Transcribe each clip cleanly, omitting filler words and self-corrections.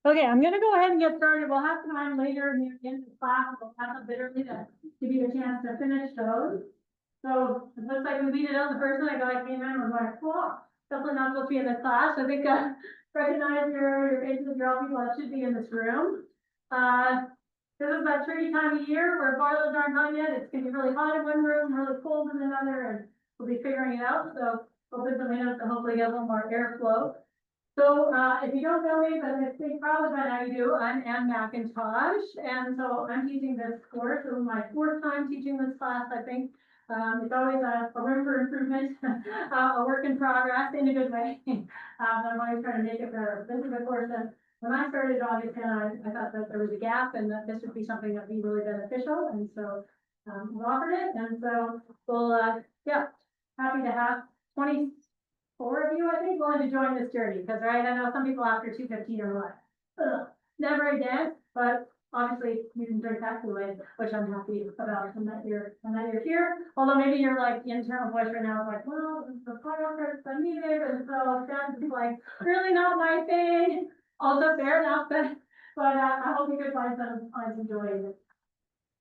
Okay, I'm gonna go ahead and get started. We'll have time later in the class. We'll have a bit early to give you a chance to finish those. So it looks like we beat it out the first night. I came in and was like, "Whoa, definitely not supposed to be in this class." I think recognize your faces, your all people that should be in this room. This is that tricky time of year where boilers aren't on yet. It's gonna be really hot in one room, really cold in another, and we'll be figuring it out. So we'll put some windows to hopefully get a little more airflow. So, if you don't know me, but I think probably by now you do, I'm Ann McIntosh, and so I'm teaching this course. This is my fourth time teaching this class, I think. It's always a room for improvement, a work in progress in a good way. I'm always trying to make it better. This is a course that when I started August, I thought that there was a gap and that this would be something that would be really beneficial, and so we offered it, and so we'll, yeah, happy to have 24 of you, I think, willing to join this journey, because right, I know some people after 2:15 are like, never again, but obviously you can drink that Kool-Aid, which I'm happy about, and that you're here. Although maybe you're like the internal voice right now, like, well, the podcast I needed, and so that's like really not my thing. Also fair enough, but I hope you could find some joy in it.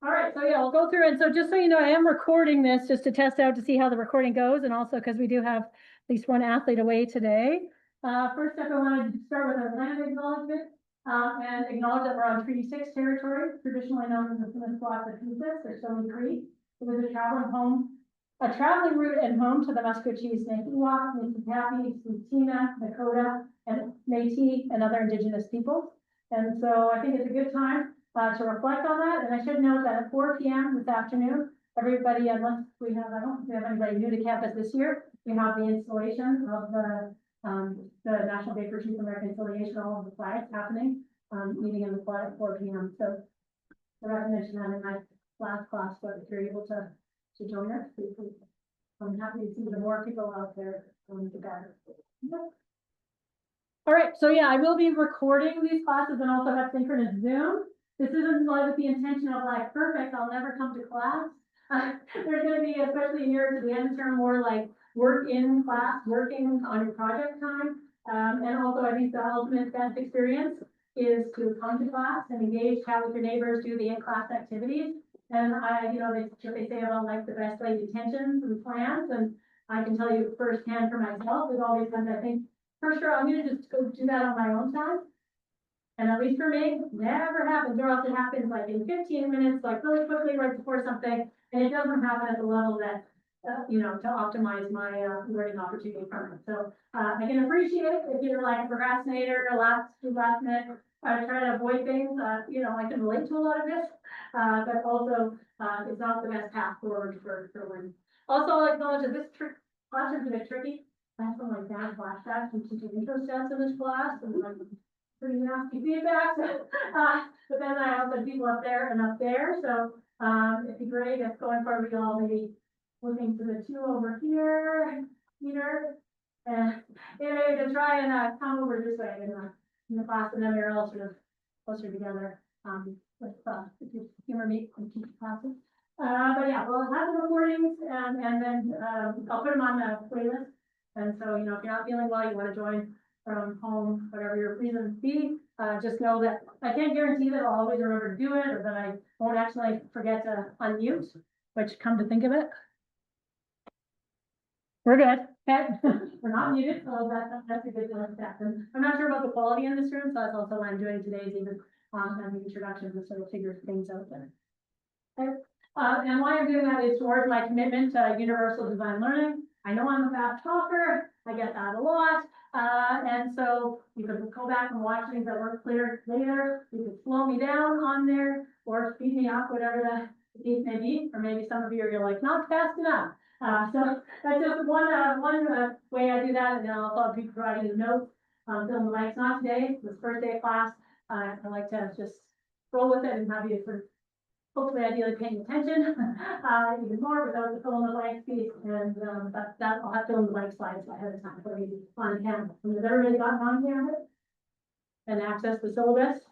All right, so yeah, we'll go through, and so just so you know, I am recording this just to test out to see how the recording goes, and also because we do have at least one athlete away today. First up, I wanted to start with a land acknowledgement, and acknowledge that we're on Treaty 6 territory, traditionally known as the Peninsula of Massachusetts, or Stony Creek. It was a traveling route and home to the Musqueam, Snake Ewok, Nittany, Tsuut'ina, Dakota, and Métis, and other Indigenous peoples. And so I think it's a good time to reflect on that. And I should note that at 4 p.m. this afternoon, everybody, unless we have, I don't think we have anybody new to campus this year, we have the installation of the National Day for Truth and Reconciliation, all of the flags happening, meeting in the flag at 4 p.m. So I mentioned that in my last class, but if you're able to join us, please. I'm happy to see the more people out there, the better. All right, so yeah, I will be recording these classes and also have synchronous Zoom. This isn't like with the intention of like, perfect, I'll never come to class. There's going to be, especially near to the end term, more like work in class, working on your project time. And also I think the ultimate best experience is to come to class and engage, chat with your neighbors, do the in-class activities. And they say about like the best laid intentions and plans. And I can tell you firsthand for myself, there's always times I think, for sure, I'm going to just go do that on my own time. And at least for me, never happens. Or else it happens like in 15 minutes, like really quickly right before something. And it doesn't happen at the level that, to optimize my learning opportunity from it. So I can appreciate it if you're like a procrastinator, last minute, try to avoid things. I can relate to a lot of this, but also it's not the best path forward for learning. Also, I'll acknowledge that this class is a bit tricky. I have some like bad flashbacks and teaching intro stats in this class, and like pretty nasty feedback. But then I also have people up there and up there, so it'd be great if going forward we all maybe looking to the two over here, and to try and come over this way in the class, and then we're all sort of closer together with humor meet and teach classes. But yeah, we'll have the recordings, and then I'll put them on the playlist. And so, if you're not feeling well, you want to join from home, whatever your reasons be, just know that I can't guarantee that I'll always remember to do it, or that I won't actually forget to unmute, which, come to think of it, we're good. Okay. We're not muted, so that's a good step. And I'm not sure about the quality in this room, so that's also why I'm doing today's even the introduction, to sort of figure things out there. Okay. And why I'm doing that is towards my commitment to universal design learning. I know I'm a fast talker, I get that a lot, and so you can go back and watch things that work clear later. You can slow me down on there, or speed me up, whatever the case may be, or maybe some of you are like, not fast enough. So that's just one way I do that, and then I'll be providing the notes, filling the blanks. Not today, this first day of class. I like to just roll with it and have you sort of hopefully ideally paying attention even more without the fill in the blank piece, and but that I'll have fill in the blank slides ahead of time for you on camera. And has everybody gotten on camera and access the syllabus?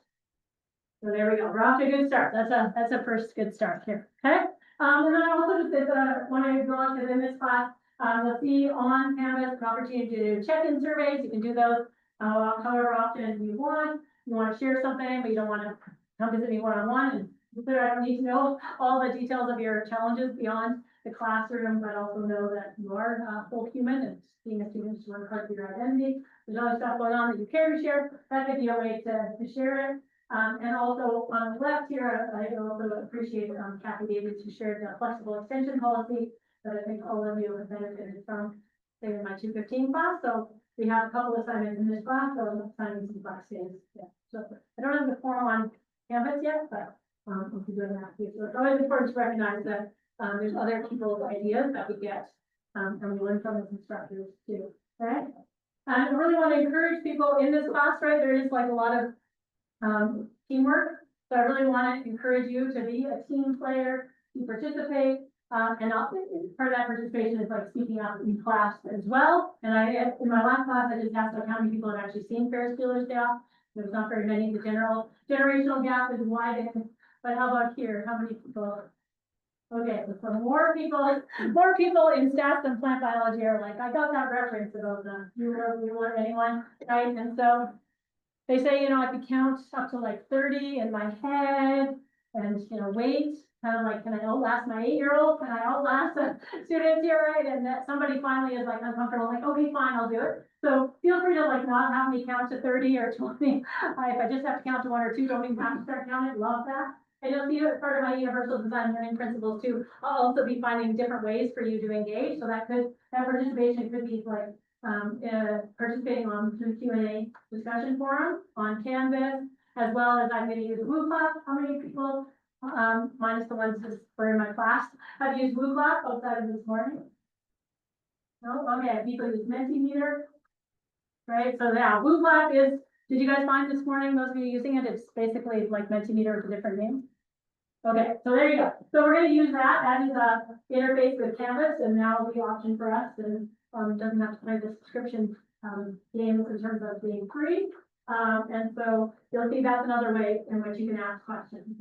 So there we go. We're off to a good start. That's a first good start here. Okay. And then I also just did want to acknowledge that in this class, you'll see on Canvas the opportunity to do check-in surveys. You can do those however often you want. You want to share something, but you don't want to come visit me one-on-one, and clear, I don't need to know all the details of your challenges beyond the classroom, but also know that you are a full human, and being a student is one part of your identity. There's other stuff going on that you care to share. That could be a way to share it. And also on the left here, I also appreciate Kathy Davis, who shared the flexible extension policy that I think all of you have benefited from, say, in my 215 class. So we have a couple of assignments in this class, so I'm assigning some class days. Yeah. So I don't have the form on Canvas yet, but we'll be doing that too. So it's always important to recognize that there's other people's ideas that we get, and we learn from as instructors too. Okay. And I really want to encourage people in this class, right? There is like a lot of teamwork. So I really want to encourage you to be a team player, to participate, and also part of that participation is like speaking up in class as well. And in my last class, I just asked like how many people have actually seen Ferris Bueller's Day Off. There's not very many. The generational gap is widened. But how about here? How many people? Okay, so more people in stats and plant biology are like, I got that reference about the Bueller, anyone, right? And so they say, you know, I could count up to like 30 in my head and, you know, wait, kind of like, can I outlast my 8-year-old? Can I outlast the students here, right? And that somebody finally is like uncomfortable, like, okay, fine, I'll do it. So feel free to like not have me count to 30 or 20. If I just have to count to 1 or 2, don't even have to start counting, love that. And you'll see it part of my universal design learning principles too. I'll also be finding different ways for you to engage. So that participation could be like participating on the Q&A discussion forum on Canvas, as well as I'm going to use WooClap. How many people, minus the ones that were in my class, have used WooClap outside of this morning? No? Okay, people use Mentimeter, right? So yeah, WooClap is, did you guys find this morning, those of you using it, it's basically like Mentimeter with a different name. Okay, so there you go. So we're going to use that. That is a interface with Canvas, and now the option for us, and doesn't have to play the subscription games in terms of being free. And so you'll see that's another way in which you can ask questions,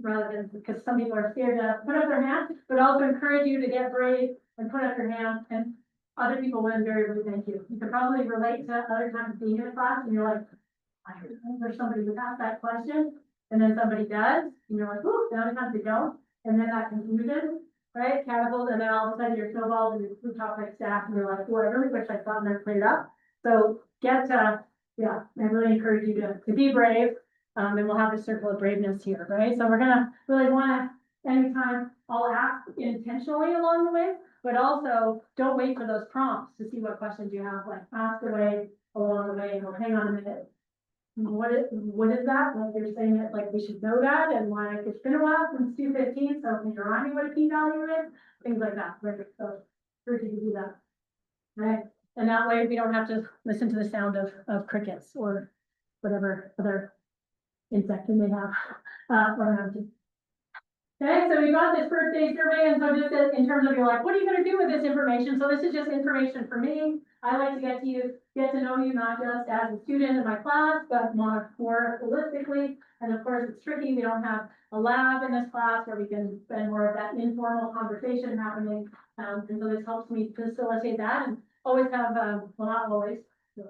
rather than, because some people are scared to put up their hand, but also encourage you to get brave and put up your hand, and other people will invariably thank you. You can probably relate to other times being in a class and you're like, I remember somebody who asked that question. And then somebody does, and you're like, ooh, now it's time to go. And then that confusion, right, catapult, and then all of a sudden you're snowballed and you're top like staff, and you're like, oh, I really wish I thought that cleared up. So yeah, I really encourage you to be brave, and we'll have a circle of braveness here, right? So we're gonna really wanna, anytime I'll ask intentionally along the way, but also don't wait for those prompts to see what questions you have, like ask away along the way, and we'll hang on a minute. What is that? Like you're saying it like we should know that, and like it's been a while since 215, so can you remind me what a p-value is? Things like that, right? So encourage you to do that. Right. And that way we don't have to listen to the sound of crickets or whatever other insect you may have around you. Okay, so we got this first day survey, and so just in terms of you're like, what are you going to do with this information? So this is just information for me. I like to get to know you not just as a student in my class, but more holistically. And of course, it's tricky. We don't have a lab in this class where we can spend more of that informal conversation happening. And so this helps me facilitate that, and always have, well, not always,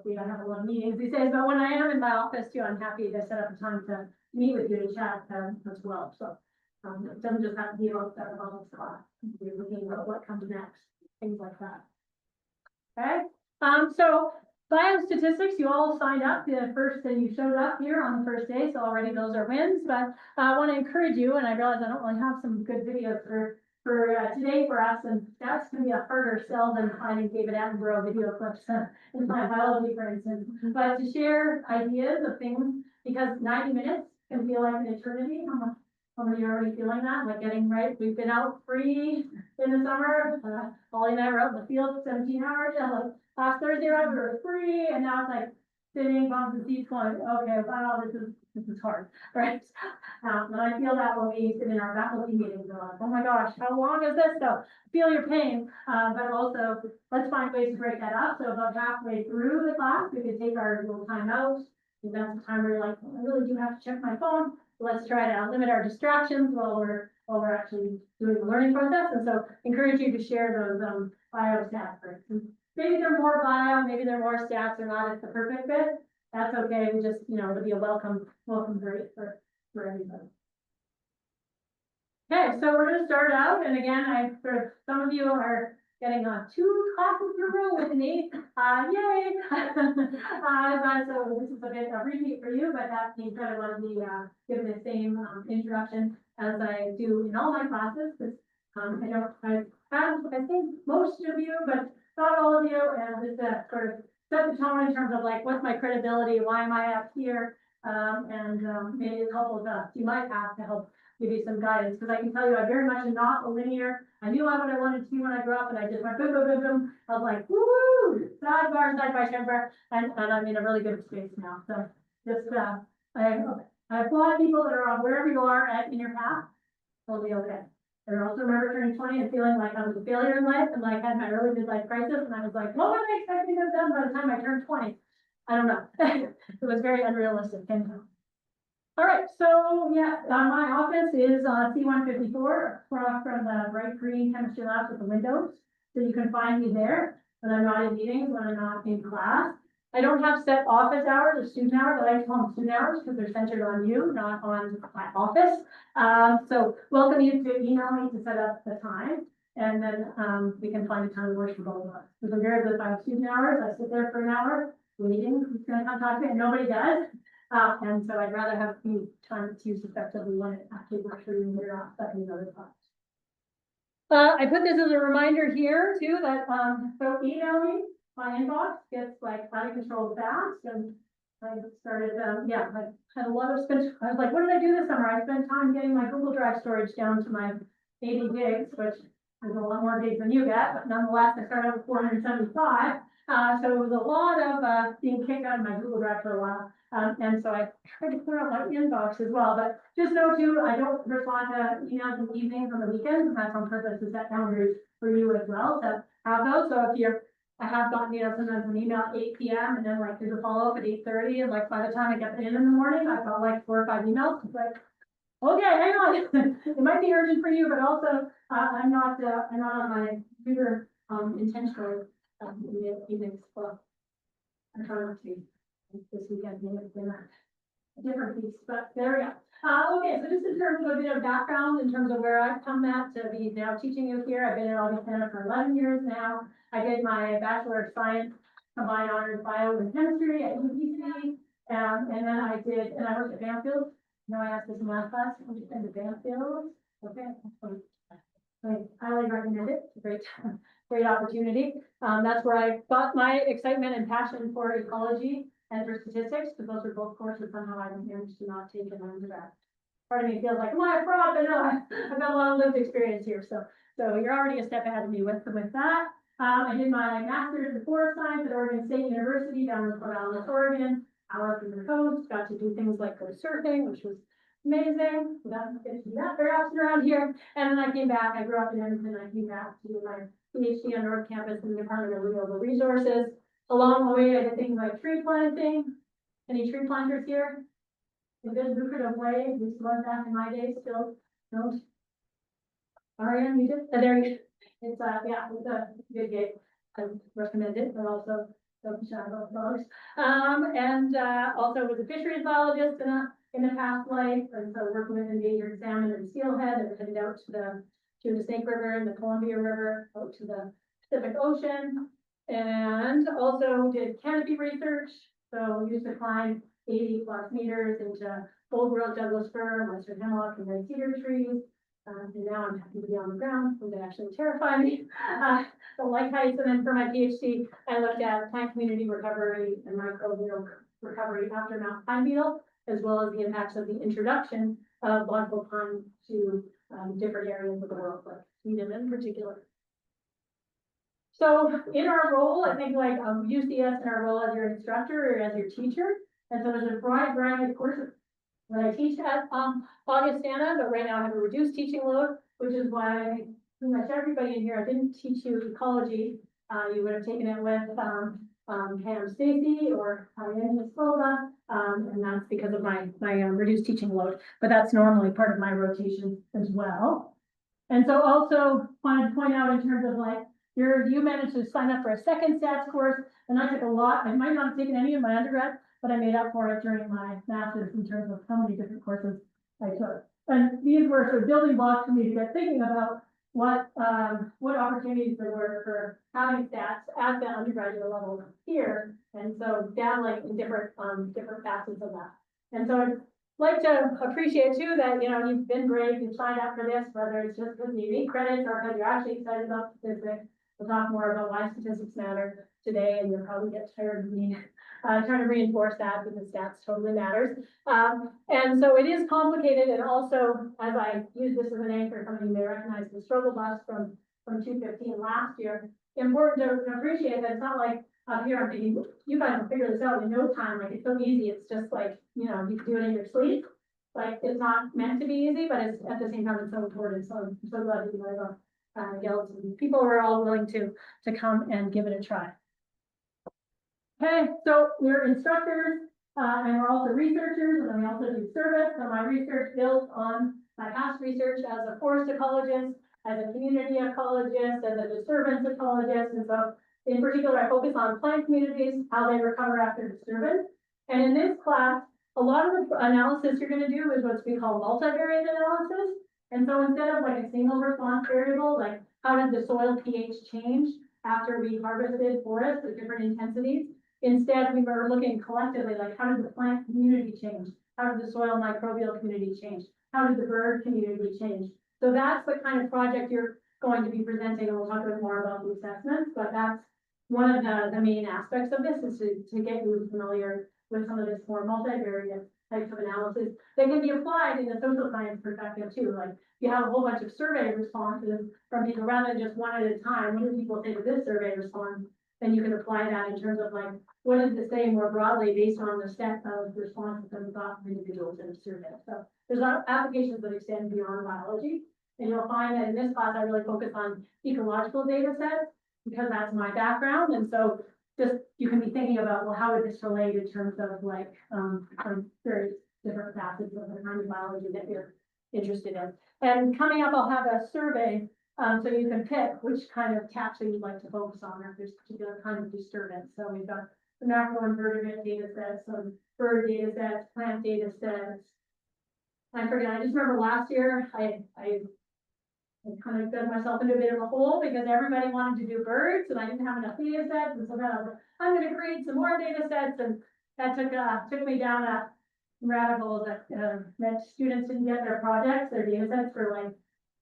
we don't have a lot of meetings these days, but when I am in my office too, I'm happy to set up a time to meet with you and chat as well. So. It doesn't just have to be about that about this class. We're looking at what comes next, things like that. Okay. So biostatistics, you all signed up the first, and you showed up here on the first day, so already those are wins. But I want to encourage you, and I realize I don't really have some good videos for today for us, and that's going to be a harder sell than finding David Attenborough video clips in my biology, for instance. But to share ideas of things, because 90 minutes can feel like an eternity. Some of you are already feeling that, like getting right. We've been out free in the summer. Ollie and I were out in the field 17 hours. Like last Thursday, we were free, and now it's like sitting, bumps and seats going, okay, wow, this is hard, right? And I feel that when we sit in our faculty meetings, we're like, oh my gosh, how long is this? So feel your pain, but also let's find ways to break that up. So about halfway through the class, we could take our little time out. And that's the time where you're like, I really do have to check my phone. Let's try to limit our distractions while we're actually doing the learning process. And so encourage you to share those biostats, for instance. maybe they're more bio, maybe they're more stats or not, it's the perfect fit. That's okay, we just, it'll be a welcome grade for everybody. Okay, so we're gonna start out, and again, for some of you are getting 2 classes in a row with an 8, yay! So this is a bit of a repeat for you, but that means that I want to be given the same introduction as I do in all my classes, because I think most of you, but not all of you, and just sort of set the tone in terms of like, what's my credibility, why am I up here, and maybe a couple of you might have to help give you some guidance, because I can tell you I very much am not a linear. I knew what I wanted to be when I grew up, and I just went boom, boom, boom, boom. I was like, woo, sidebar, and I'm in a really good space now. So just, I applaud people that are on wherever you are in your path. It'll be okay. I also remember turning 20 and feeling like I was a failure in life, and like had my early midlife crisis, and I was like, what was I expecting to have done by the time I turned 20? I don't know. It was very unrealistic. All right, so yeah, my office is C-154 from the bright green chemistry lab with the windows. So you can find me there when I'm not in meetings, when I'm not in class. I don't have set office hours or student hours. I like to call them student hours because they're centered on you, not on my office. So welcome you to email me to set up the time. And then we can find a time that works for both of us. Because I'm very good if I have student hours, I sit there for an hour waiting, who's going to come talk to me, and nobody does. And so I'd rather have you time to use effectively when it actually works for you and you're not stuck in the other class. I put this as a reminder here too, that, so email me, my inbox gets like out of control fast, and I started, I had a lot of I was like, what did I do this summer? I spent time getting my Google Drive storage down to my 80 gigs, which is a lot more gigs than you get, but nonetheless, I started out with 475. So it was a lot of being kicked out of my Google Drive for a while. And so I tried to clear out my inbox as well, but just know too, I don't respond to emails in the evenings on the weekends, and that's on purpose to set boundaries for you as well to have those. So if I have gotten, sometimes an email at 8 p.m. and then like there's a follow-up at 8:30, and like by the time I get in the morning, I've got like 4 or 5 emails. It's like, okay, hang on, it might be urgent for you, but also I'm not on my computer intentionally in the evenings. Well, I'm trying not to. This weekend may have been a different piece, but there we go. Okay, so just in terms of a bit of background, in terms of where I've come at to be now teaching you here, I've been at August Center for 11 years now. I did my Bachelor of Science combined honors bio and chemistry at UBC, and then I worked at Banfield. I asked this in last class, I'm just in the Banfield. Okay, I highly recommend it. It's a great opportunity. That's where I got my excitement and passion for ecology and for statistics, because those are both courses somehow I managed to not take in undergrad. Part of me feels like, am I a fraud? But no, I've got a lot of lived experience here. So you're already a step ahead of me with that. I did my master's in forest science at Oregon State University down in Corvallis, Oregon. I worked in the coast, got to do things like go surfing, which was amazing. We don't get to do that very often around here. And then I came back, I grew up in Edmonton, I came back to do my PhD on North Campus in the Department of Renewable Resources. Along the way, I did things like tree planting. Any tree planters here? A good lucrative way, at least was back in my day, still don't. Ariane, you did? There you go. It's a good gig. I recommend it, but also don't shy about dogs. And also was a fisheries biologist in a past life, and so working with endangered salmon and steelhead, and headed out to the Snake River and the Columbia River, out to the Pacific Ocean, and also did canopy research. So used to climb 80+ meters into old world Douglas fir, western hemlock, and red cedar trees. And now I'm happy to be on the ground, so they actually terrify me. So like heights, and then for my PhD, I looked at plant community recovery and microbial recovery after Mount Pine beetle, as well as the impacts of the introduction of lodgepole pine to different areas of the world, like Sweden in particular. So in our role, I think like UCS in our role as your instructor or as your teacher, and so there's a broad variety of courses that I teach at Augustana, but right now I have a reduced teaching load, which is why pretty much everybody in here, I didn't teach you ecology. You would have taken it with Pam Stacy or Ariane Silva, and that's because of my reduced teaching load, but that's normally part of my rotation as well. And so also wanted to point out in terms of like you managed to sign up for a second stats course, and I took a lot. I might not have taken any in my undergrad, but I made up for it during my master's in terms of how many different courses I took. And these were sort of building blocks for me to get thinking about what opportunities there were for having stats at the undergraduate level here. And so dabbling in different facets of that. And so I'd like to appreciate too that, you've been brave, you've signed up for this, whether it's just because you need credits or because you're actually excited about statistics. We'll talk more about why statistics matter today, and you'll probably get tired of me trying to reinforce that because stats totally matters. And so it is complicated, and also, as I use this as an anchor, something you may recognize the struggle bus from 215 last year, important to appreciate that it's not like up here I'm thinking, you guys will figure this out in no time, like it's so easy, it's just like, you can do it in your sleep. Like, it's not meant to be easy, but it's at the same time, it's so important, so I'm so glad that you guys are yelled and people were all willing to come and give it a try. Okay, so we're instructors, and we're also researchers, and then we also do service. So my research builds on my past research as a forest ecologist, as a community ecologist, as a disturbance ecologist. And so in particular, I focus on plant communities, how they recover after disturbance. And in this class, a lot of the analysis you're going to do is what we call multivariate analysis. And so instead of like a single response variable, like how did the soil pH change after we harvested forests at different intensities, instead we were looking collectively, like how did the plant community change? How did the soil microbial community change? How did the bird community change? So that's the kind of project you're going to be presenting, and we'll talk a bit more about the assessments, but that's one of the main aspects of this is to get you familiar with some of this more multivariate types of analysis that can be applied in a social science perspective too. Like you have a whole bunch of survey responses from people rather than just one at a time. What do people say to this survey response? Then you can apply that in terms of like, what does it say more broadly based on the set of responses that we got from individuals in a survey. So there's a lot of applications that extend beyond biology. And you'll find that in this class, I really focus on ecological data sets because that's my background. And so just, you can be thinking about, well, how would this relate in terms of like, various different facets of the kind of biology that you're interested in. And coming up, I'll have a survey, so you can pick which kind of capture you'd like to focus on if there's particular kind of disturbance. So we've got the macroinvertebrate data sets, some bird data sets, plant data sets. I just remember last year, I kind of dug myself into a bit of a hole because everybody wanted to do birds and I didn't have enough data sets. And so then I was like, I'm going to create some more data sets. And that took me down a rabbit hole that meant students didn't get their projects, their data sets for like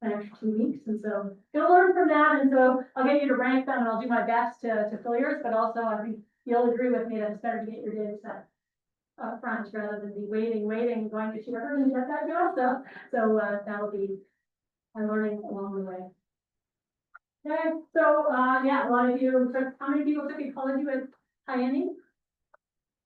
an extra 2 weeks. And so gonna learn from that. And so I'll get you to rank them and I'll do my best to fill yours, but also I think you'll agree with me that it's better to get your data set up front rather than be waiting, going to share and get that go. So that'll be I'm learning along the way. Okay, so yeah, a lot of you, how many people took ecology with Hyeni?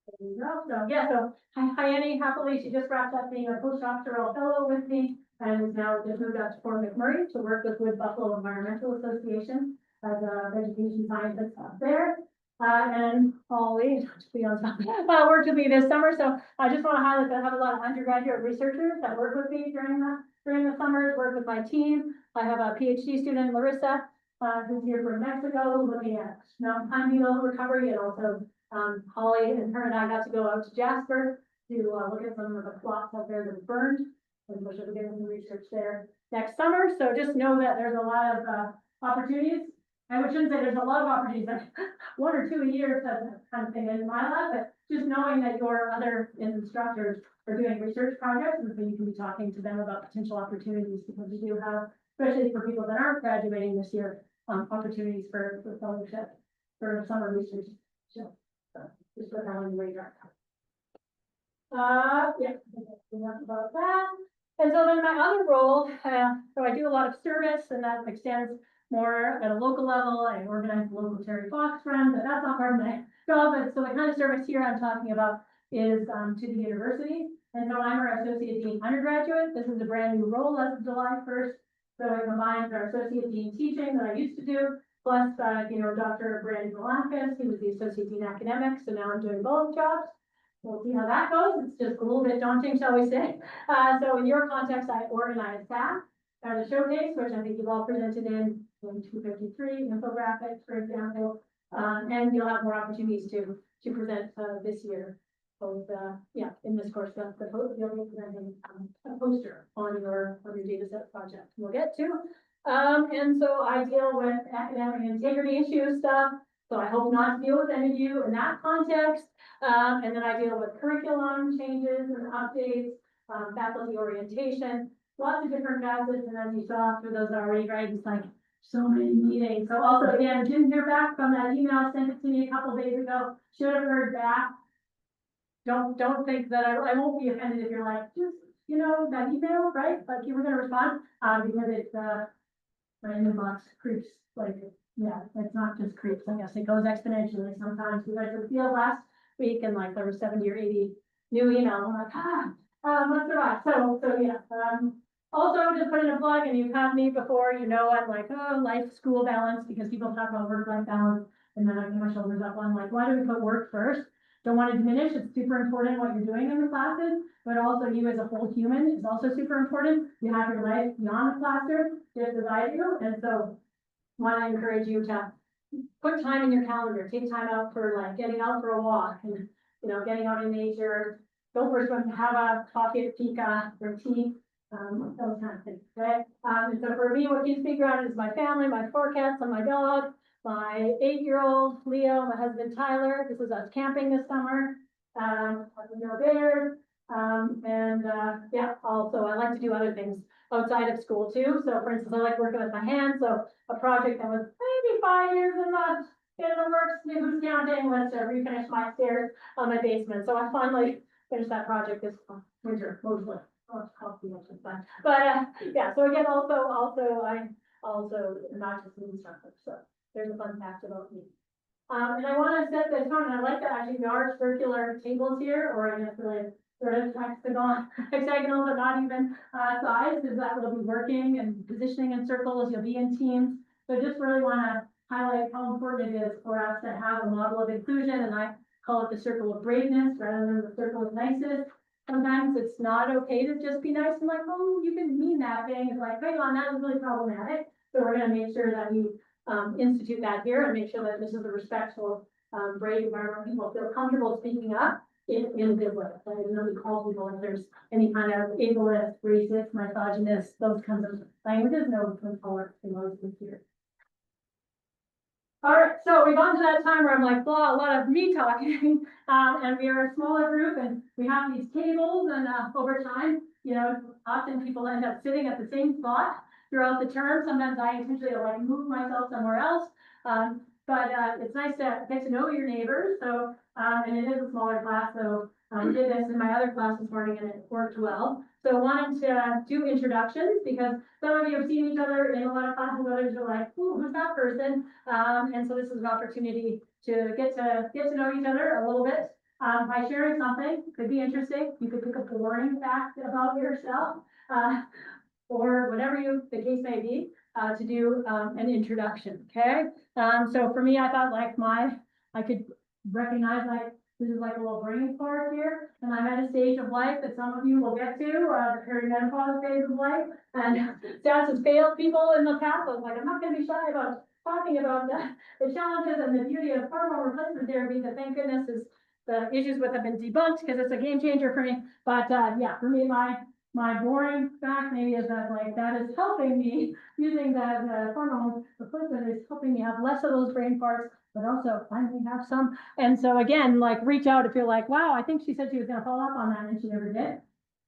There you go. So yeah, so Hyeni happily, she just wrapped up being a postdoctoral fellow with me and is now just moved out to Fort McMurray to work with Wood Buffalo Environmental Association as a vegetation scientist up there. And Holly, worked with me this summer. So I just want to highlight that I have a lot of undergraduate researchers that work with me during the summers, work with my team. I have a PhD student, Larissa, who's here from Mexico, looking at mountain pine beetle recovery, and also Holly and her and I got to go out to Jasper to look at some of the plots out there that were burned, and we should be doing some research there next summer. So just know that there's a lot of opportunities. I shouldn't say there's a lot of opportunities, like 1 or 2 a year kind of thing in my lab, but just knowing that your other instructors are doing research projects, and so you can be talking to them about potential opportunities because we do have, especially for people that aren't graduating this year, opportunities for fellowship, for summer research. So just put that on the radar. Yeah, enough about that. And so then my other role, so I do a lot of service, and that extends more at a local level. I organize the local Terry Fox run, but that's not part of my job. But so the kind of service here I'm talking about is to the university. And so I'm our associate dean undergraduate. This is a brand new role as of July 1st. So it combines our associate dean teaching that I used to do, plus Dr. Brandon Malakis, who was the associate dean academics. So now I'm doing both jobs. We'll see how that goes. It's just a little bit daunting, shall we say. So in your context, I organize that as a showcase, which I think you've all presented in 253 infographics, for example. And you'll have more opportunities to present this year. Both, in this course, you'll be presenting a poster on your data set project. We'll get to. And so I deal with academic integrity issue stuff. So I hope not to deal with any of you in that context. And then I deal with curriculum changes and updates, faculty orientation, lots of different facets. And as you saw through those already, right, it's like so many meetings. So also, again, didn't hear back from that email, sent it to me a couple days ago, should have heard back. Don't think that I won't be offended if you're like, just, that email, right? Like you were gonna respond, because it's, my inbox creeps, like, yeah, it's not just creeps, I guess, it goes exponentially sometimes. We went to the field last week and like there were 70 or 80 new emails. I'm like, what's the right? So yeah, also just put in a plug, and you've had me before, I'm like, life, school balance, because people talk about work-life balance, and then I get my shoulders up on like, why do we put work first? Don't want to diminish, it's super important what you're doing in the classes, but also you as a whole human is also super important. You have your life beyond the classroom, just as I do, and so want to encourage you to put time in your calendar, take time out for like getting out for a walk and, getting out in nature, go for a swim, have a coffee at fika or tea, those kind of things, right? And so for me, what keeps me grounded is my family, my 4 cats and my dog, my 8-year-old Leo, my husband Tyler. This was us camping this summer. No bears. Also I like to do other things outside of school too. So for instance, I like working with my hands. So a project that was maybe 5 years in the works, maybe who's counting, was to refinish my stairs on my basement. So I finally finished that project this winter, mostly. Oh, it's coffee, which is fun. But so again, I also not just an instructor. So there's a fun fact about me. And I want to set the tone, and I like that actually there are circular tables here, or I guess really sort of hexagonal, but not even size, because that will be working and positioning in circles. You'll be in teams. So just really want to highlight how important it is for us to have a model of inclusion, and I call it the circle of braveness rather than the circle of niceness. Sometimes it's not okay to just be nice and like, oh, you can mean that thing. It's like, hang on, that was really problematic. So we're going to make sure that we institute that here and make sure that this is a respectful, brave environment where people feel comfortable speaking up in a good way. I don't really call people if there's any kind of ableist, racist, misogynist, those kinds of languages. No, we call it here. All right, so we've gone to that time where I'm like, blah, a lot of me talking, and we are a smaller group, and we have these tables, and over time, often people end up sitting at the same spot throughout the term. Sometimes I intentionally like move myself somewhere else, but it's nice to get to know your neighbors. So, and it is a smaller class, so we did this in my other class this morning, and it worked well. So I wanted to do introductions because some of you have seen each other in a lot of classes, others are like, ooh, who's that person? And so this is an opportunity to get to know each other a little bit by sharing something. Could be interesting. You could pick up a boring fact about yourself, or whatever the case may be, to do an introduction. Okay. So for me, I thought like I could recognize like this is like a little brain fart here, and I'm at a stage of life that some of you will get to, the perimenopause phase of life, and stats has failed people in the past. I was like, I'm not going to be shy about talking about the challenges and the beauty of hormone replacement therapy that thank goodness is the issues with have been debunked because it's a game changer for me. But for me, my boring fact maybe is that like that is helping me using the hormone replacement is helping me have less of those brain farts, but also finally have some. And so again, like reach out if you're like, wow, I think she said she was gonna follow up on that and she never did.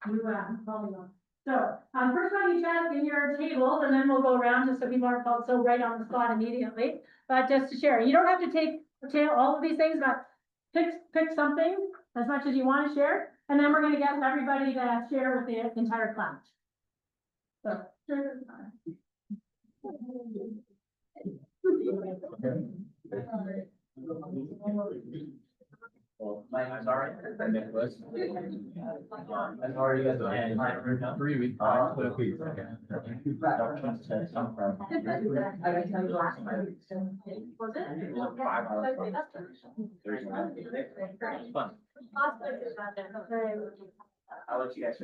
You probably won't. So first one you check in your tables, and then we'll go around just so people aren't called so right on the spot immediately. But just to share, you don't have to take all of these things, but pick something as much as you want to share, and then we're going to get everybody to share with the entire class. So, Well, I'm sorry. Nicholas. How are you guys doing? 3 weeks. I'll let you guys.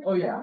Oh, yeah. I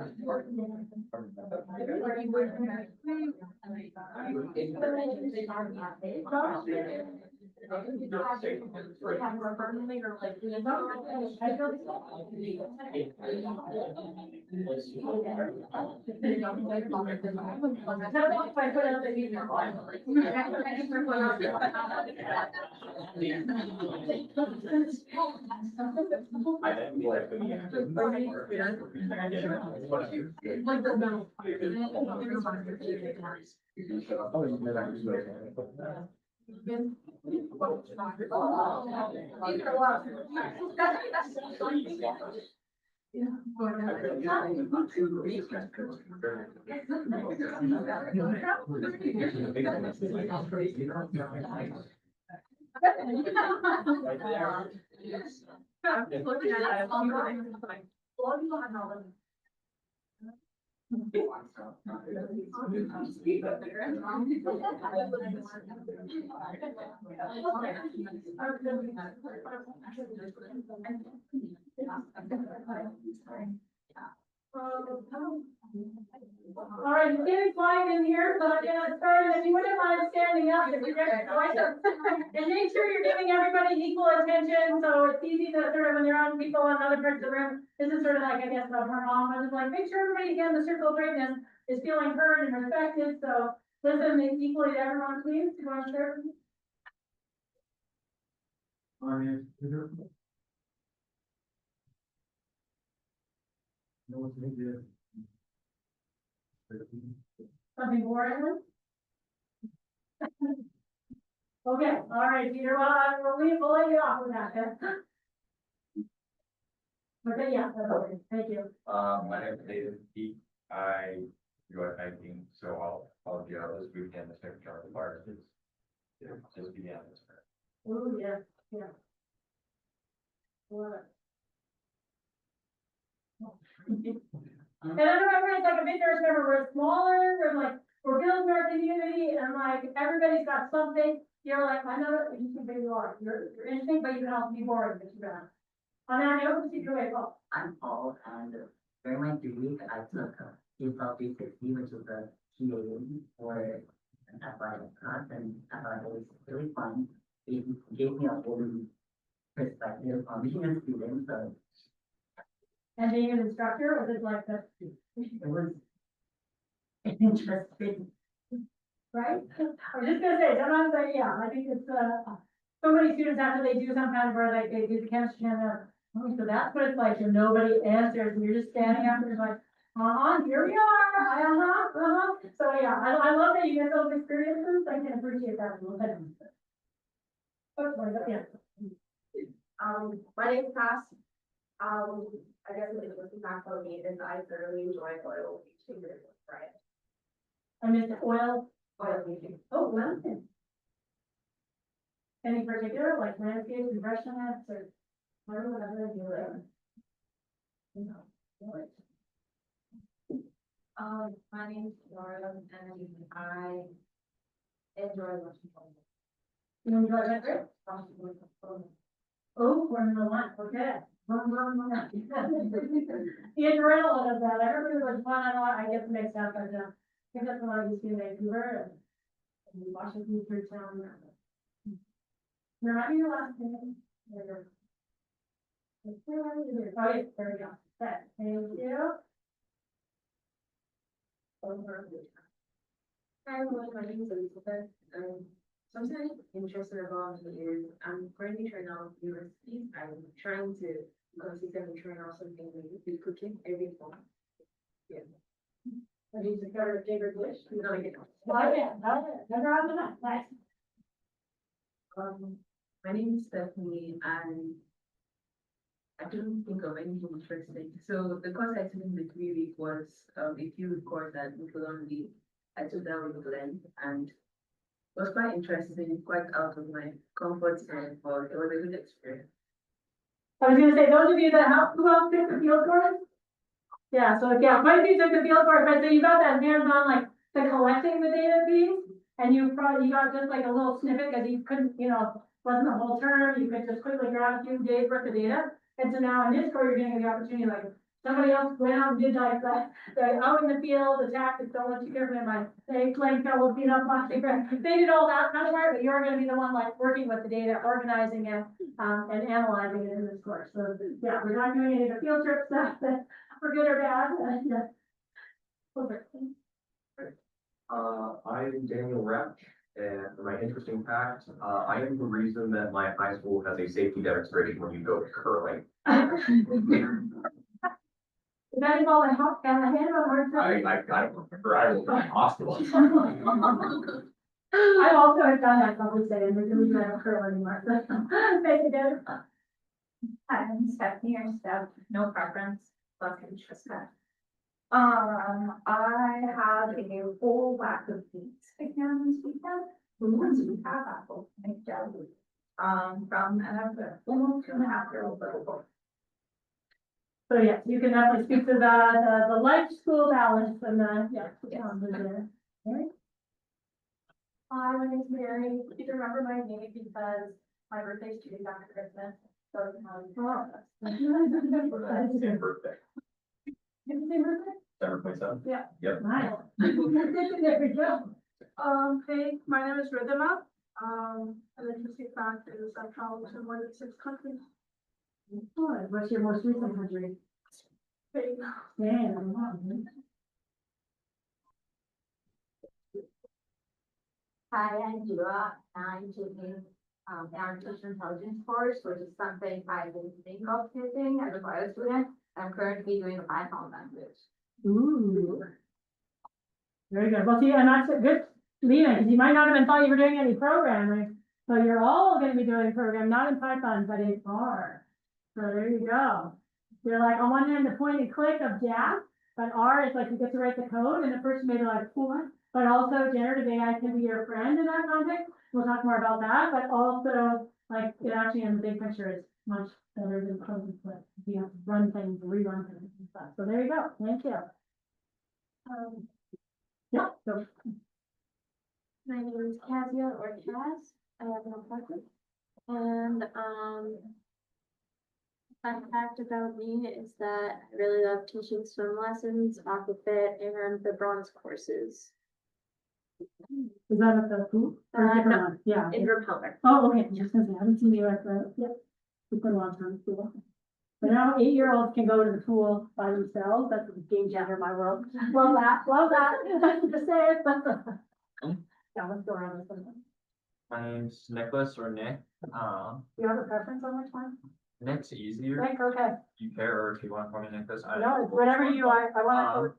didn't feel like All right, it's getting quiet in here, so I'm gonna start, if you wouldn't mind standing up, if you're getting quiet. And make sure you're giving everybody equal attention, so it's easy to sort of, when you're on people in other parts of the room, this is sort of like, I guess, about her mom, I was like, make sure everybody, again, the circle of greatness is feeling heard and respected, so listen equally to everyone, please, you want to share? Something boring? Okay, all right, Peter, well, we'll let you off with that, then. Okay, yeah, that's okay, thank you. My name is David Peak. I enjoy hiking, so I'll be on this weekend, the secretary of the fire. Just began this. Oh, yeah, yeah. Love it. And I remember it's like a big nurse, remember, we're smaller, we're building our community, and like, everybody's got something, you're like, I know that you can be you're interesting, but you can also be boring, but you're gonna. On that note, let's see, go ahead, Paul. I'm Paul, and during my degree, I took K-pop 360, which was a TA for an athletic class, and I thought it was really fun. It gave me a whole new perspective on being a student, so And being an instructor, was it like the, it was interesting. right? I was just gonna say, sometimes, yeah, I think it's, so many students after they do some kind of, where like, they do the chemistry and they're, oh, so that's what it's like, and nobody answers, and you're just standing up and you're like, here we are, so yeah, I love that you get those experiences, I can appreciate that a little bit. Okay, yeah. My name's Cass. I guess the interesting fact about me is I thoroughly enjoy oil bleaching with Brian. I missed oil. Oil bleaching. Oh, well. Any particular, like landscape, impression apps, or whatever you do. My name's Laura and I enjoy watching football. You enjoy that, right? Oh, Formula One, okay. The adrenaline of that, everybody was fun, I get mixed up, but, I think that's when I used to be in Vancouver, and Washington through town. Remind me your last name. Okay, there we go. Okay, thank you. Hi everyone, my name is Elizabeth. Something interesting about me is I'm currently trying out new recipes. I'm trying to consistently try out something new with cooking every month. Yeah. I need to cover a bigger dish. No, I get it. Oh, yeah, never on the night, nice. My name is Stephanie and I couldn't think of anything interesting. So the course I took in the 3 week was a field course at Nickelodeon. I took that with Glenn and it was quite interesting, quite out of my comfort zone, but it was a good experience. I was gonna say, those of you that help, who else took the field course? Yeah, so yeah, quite a few took the field course, but so you got that hands-on, like, the collecting the data piece, and you got just like a little snippet, because you couldn't, wasn't the whole term, you could just quickly grab a few days worth of data. And so now in this course, you're getting the opportunity, like, somebody else went out and did like that, they're out in the field, the tactics, don't let you get rid of my, they played double beat up plastic, they did all that kind of work, but you're gonna be the one like working with the data, organizing it, and analyzing it in this course, so, yeah, we're not doing any of the field trip stuff that for good or bad, yeah. Perfect. I'm Daniel Rep, and for my interesting fact, I am the reason that my high school has a safety demonstration when you go curling. Is that involved in help, and a hand on I don't remember, I was in the hospital. I also have done that, probably say, and we don't occur anymore, so, thank you, guys. Hi, I'm Stephanie, or Steph, no preference, love interest. I had a whole whack of beats exam this weekend. Once we have Apple, make jelly. From, and I've got almost 2.5-year-old little boy. So yes, you can definitely speak to the life school balance and yeah. There. Alright. Hi, my name's Mary. Please remember my name because my birthday's 2 days after Christmas. So, Same birthday, December 27th. Yeah. Yep. Nice. There we go. Hey, my name is Rhythma. An interesting fact is I traveled to more than 6 countries. Good. What's your most recent country? Spain. Damn. Hi, I'm Dua. I'm taking artificial intelligence course, which is something I didn't think of taking as a bio student. I'm currently doing a Python language. Ooh. Very good. Well, see, and that's a good lead-in, because you might not have even thought you were doing any programming. So you're all gonna be doing programming, not in Python, but in R. So there you go. You're like, on one hand, the point and click of Java, but R is like you get to write the code, and the person may be like, what? But also generative AI can be your friend in that context. We'll talk more about that, but also, like, it actually in the big picture is much better than code and click. You have to run things, rerun things and stuff. So there you go. Thank you. Yeah, so My name is Kazia or Kaz. I have no preference. And fun fact about me is that I really love teaching swim lessons, aquafit, and the bronze courses. is that at the pool? Or a different No. one? Yeah. In Republic. Oh, okay, just gonna say, I haven't seen you at the, yep, it's been a long time, cool. But now 8-year-olds can go to the pool by themselves, that's a game changer in my world. Love that, just say it, but. Yeah, let's go around this one. My name's Nicholas or Nick. Do you have a preference on which one? Nick's easier. Nick, okay, You care, or if you want to call me Nicholas. no, it's whatever you, I wanna.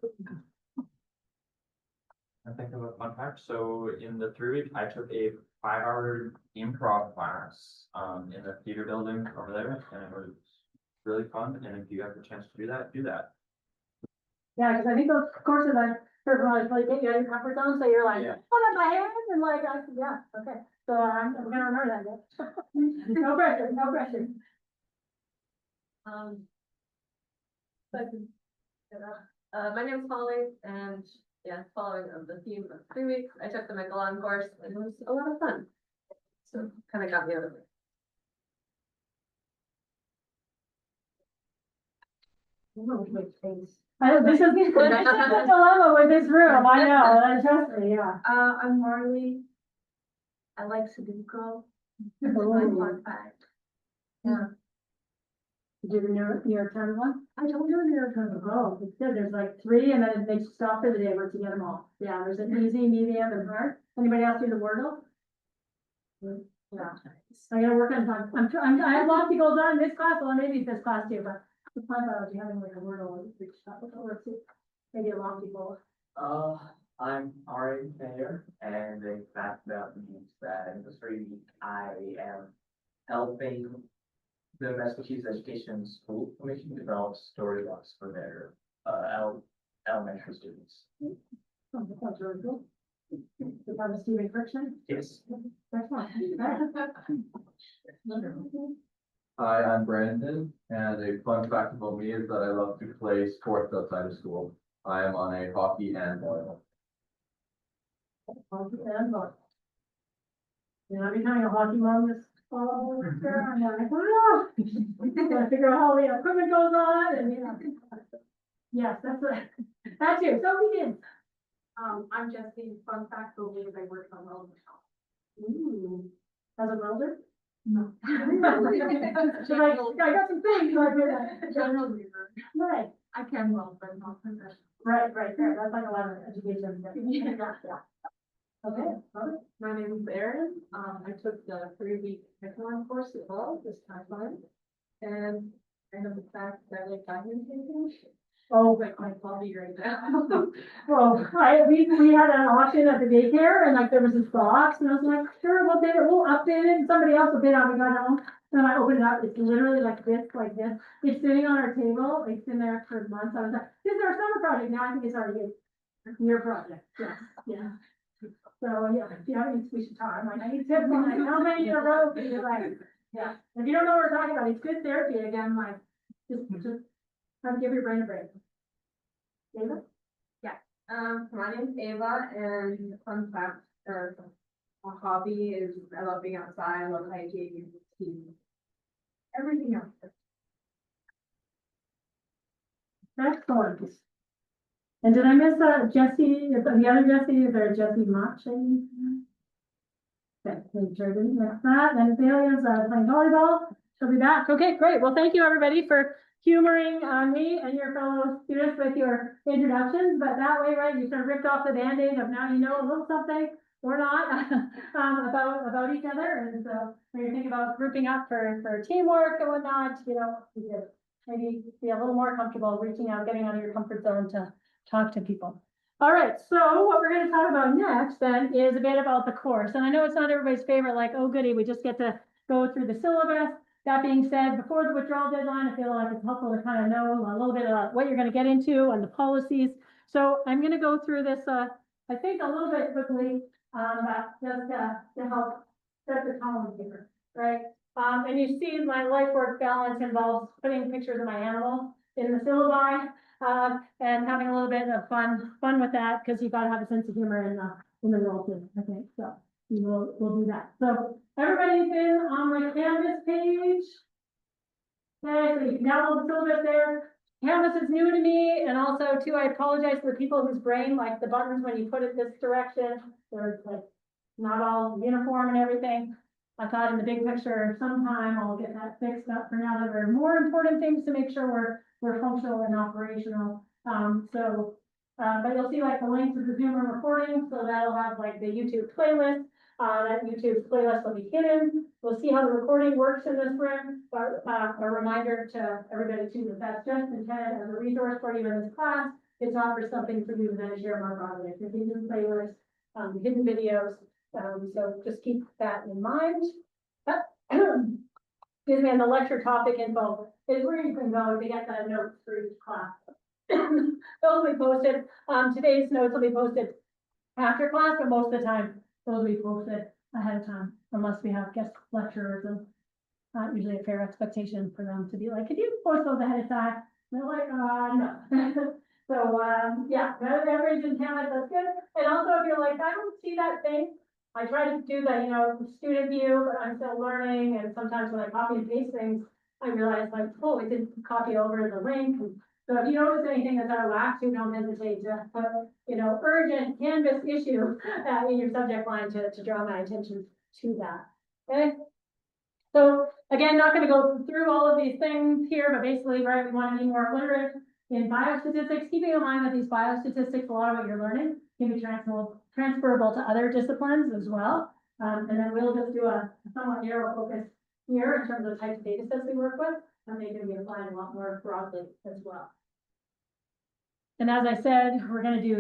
I think of a fun fact. So in the 3 week, I took a 5-hour improv class in the theater building over there, and it was really fun. And if you have the chance to do that, do that. Yeah, because I think those courses I heard from like take you out of your comfort zone, so you're like, Yeah. hold up my hands and like, yeah, okay. So I'm gonna remember that. No pressure, no pressure. My name is Holly, and yeah, following of the theme of 3 weeks, I took the Michaelon course, and it was a lot of fun. So kind of got me out of it. I know, this is the dilemma with this room, I know, trust me, yeah. I'm Marley. I like Sudoku. That's my fun fact. Did you do the New York Times one? I don't know New York Times. Oh, it's good, there's like 3 and then it makes you stop for the day once you get them all. Yeah, there's an easy, medium, and hard. Anybody else do the Wordle? Yeah. I gotta work on time. I have lots of goals on in this class, well, maybe this class too, but the fun biology, having like a Wordle, which stuff, maybe a long people. I'm Ari Mayer, and the fact about means that in the 3 week, I am helping the Massachusetts Education School Commission develop storybooks for their elementary students. Oh, that's really cool. The one with Stephen Friction? Yes. That's fun. Hi, I'm Brandon, and a fun fact about me is that I love to play sports outside of school. I am on a hockey and volleyball. You're not becoming a hockey mom this Oh, sure, I'm like, oh, gotta figure out how the equipment goes on and, yes, that's it. That's you, so begin. I'm Jessie, fun fact, I work on welding shop. Ooh, as a welder? No. She's like, I got some things, so I did that. General labor. Right, I can weld, but not professional. right, that's like a lot of education. Yeah. Okay, love it. My name is Erin. I took the 3-week Echelon course as well this past month. And I know the fact that I like documentation. Oh, Like my hobby right now. well, we had an auction at the daycare and like there was this box and I was like, sure, we'll update it and somebody else will bid on it, I know. And I opened it up, it's literally like this. It's sitting on our table, it's been there for months. I was like, this is our summer project, now I think it's already your project, yeah. So, yeah, if you have any, we should talk, like, I need tips on like, how many in a row, can you like, yeah. If you don't know what we're talking about, it's good therapy, again, like, just have to give your brain a break. David? My name's Ava, and fun fact, my hobby is I love being outside, I love hiking, skiing, everything else. Excellent. And did I miss Jessie, the other Jessie, is there a Jessie Mach? Okay, make sure I didn't miss that, and Azalea's playing volleyball, she'll be back, okay, great, well, thank you, everybody, for humoring me and your fellow students with your introductions, but that way, right, you sort of ripped off the Band-Aid of now you know a little something, or not, about each other, and so when you think about grouping up for teamwork and whatnot, you know, you could maybe be a little more comfortable reaching out, getting out of your comfort zone to talk to people. All right, so what we're gonna talk about next then is a bit about the course, and I know it's not everybody's favorite, like, oh goody, we just get to go through the syllabus. That being said, before the withdrawal deadline, I feel like it's helpful to kind of know a little bit about what you're gonna get into and the policies. So I'm gonna go through this, I think a little bit quickly, just to help set the tone here, right? And you see my life work balance involves putting pictures of my animal in the syllabi, and having a little bit of fun with that, because you've got to have a sense of humor in the role too, I think, so we'll do that. So everybody's been on the Canvas page. Okay, so you can download the syllabus there. Canvas is new to me, and also too, I apologize for the people whose brain, like the buttons, when you put it this direction, they're like not all uniform and everything. I thought in the big picture, sometime I'll get that fixed up. For now, there are more important things to make sure we're functional and operational. But you'll see like the link to the Zoom recording, so that'll have like the YouTube playlist. That YouTube playlist will be hidden. We'll see how the recording works in this room, but a reminder to everybody too, that that's just intended as a resource for you in this class. It's not for something for you to then share more broadly. It's a hidden playlist, hidden videos. So just keep that in mind. Excuse me, and the lecture topic info is where you can go to get the notes for each class. Those will be posted. Today's notes will be posted after class, but most of the time those will be posted ahead of time, unless we have guest lecturers, and not usually a fair expectation for them to be like, could you post those ahead of time? And they're like, no. So, yeah, average in Canada, that's good. And also, if you're like, I don't see that thing, I try to do the, student view, but I'm still learning, and sometimes when I copy and paste things, I realize like, oh, it didn't copy over the link. So if you notice anything that's out of whack, don't hesitate to put, urgent Canvas issue in your subject line to draw my attention to that. Okay. So again, not going to go through all of these things here, but basically, right, we want to be more literate in biostatistics, keeping in mind that these biostatistics, a lot of what you're learning can be transferable to other disciplines as well. And then we'll just do a somewhat narrow focus here in terms of the types of data sets we work with, and they can be applied a lot more broadly as well. And as I said, we're going to do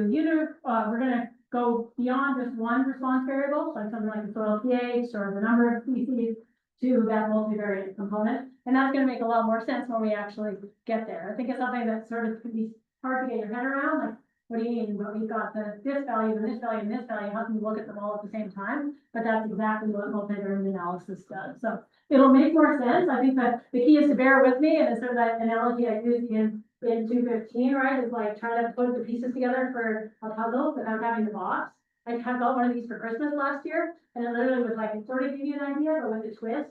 we're going to go beyond just one response variable, like something like the soil pH or the number of species, to that multivariate component. And that's going to make a lot more sense when we actually get there. I think it's something that sort of can be hard to get your head around. Like, what do you mean? Well, we've got this value and this value and this value. How can you look at them all at the same time? But that's exactly what multivariate analysis does. So it'll make more sense. I think that the key is to bear with me, and it's sort of that analogy I used in 215, right? Is like trying to put the pieces together for a puzzle without having the box. I got one of these for Christmas last year, and it literally was like, it sort of gave you an idea, but with a twist,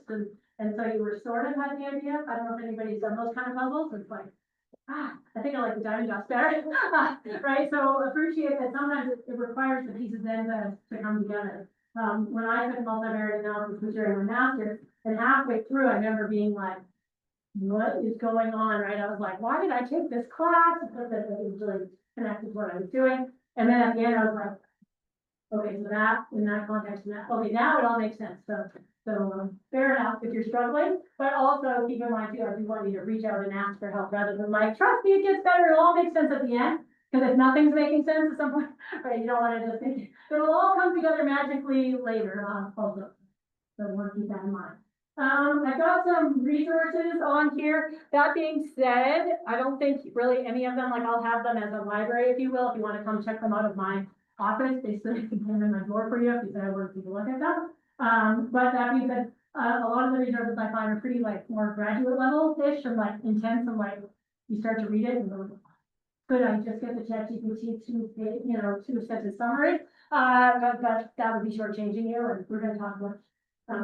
and so you were sort of had the idea. I don't know if anybody's done those kind of puzzles, it's like, I think I like the diamond dots better, right? So appreciate that sometimes it requires the pieces then to come together. When I took multivariate analysis was during my master's, and halfway through, I remember being like, what is going on, right? I was like, why did I take this class? Because it was really connected to what I was doing. And then at the end, I was like, okay, so that, in that context, and that, okay, now it all makes sense. So fair enough if you're struggling, but also keep in mind too, I do want you to reach out and ask for help rather than like, trust me, it gets better, it'll all make sense at the end. Because if nothing's making sense at some point, right, you don't want to just think, it'll all come together magically later, also. So we'll keep that in mind. I've got some resources on here. That being said, I don't think really any of them, like I'll have them as a library, if you will, if you want to come check them out of my office, they still can come in my door for you if you say I want to take a look at them. But that being said, a lot of the resources I find are pretty like more graduate level-ish and like intense and like you start to read it and go, could I just get the ChatGPT to set a summary? But that would be shortchanging you, and we're going to talk about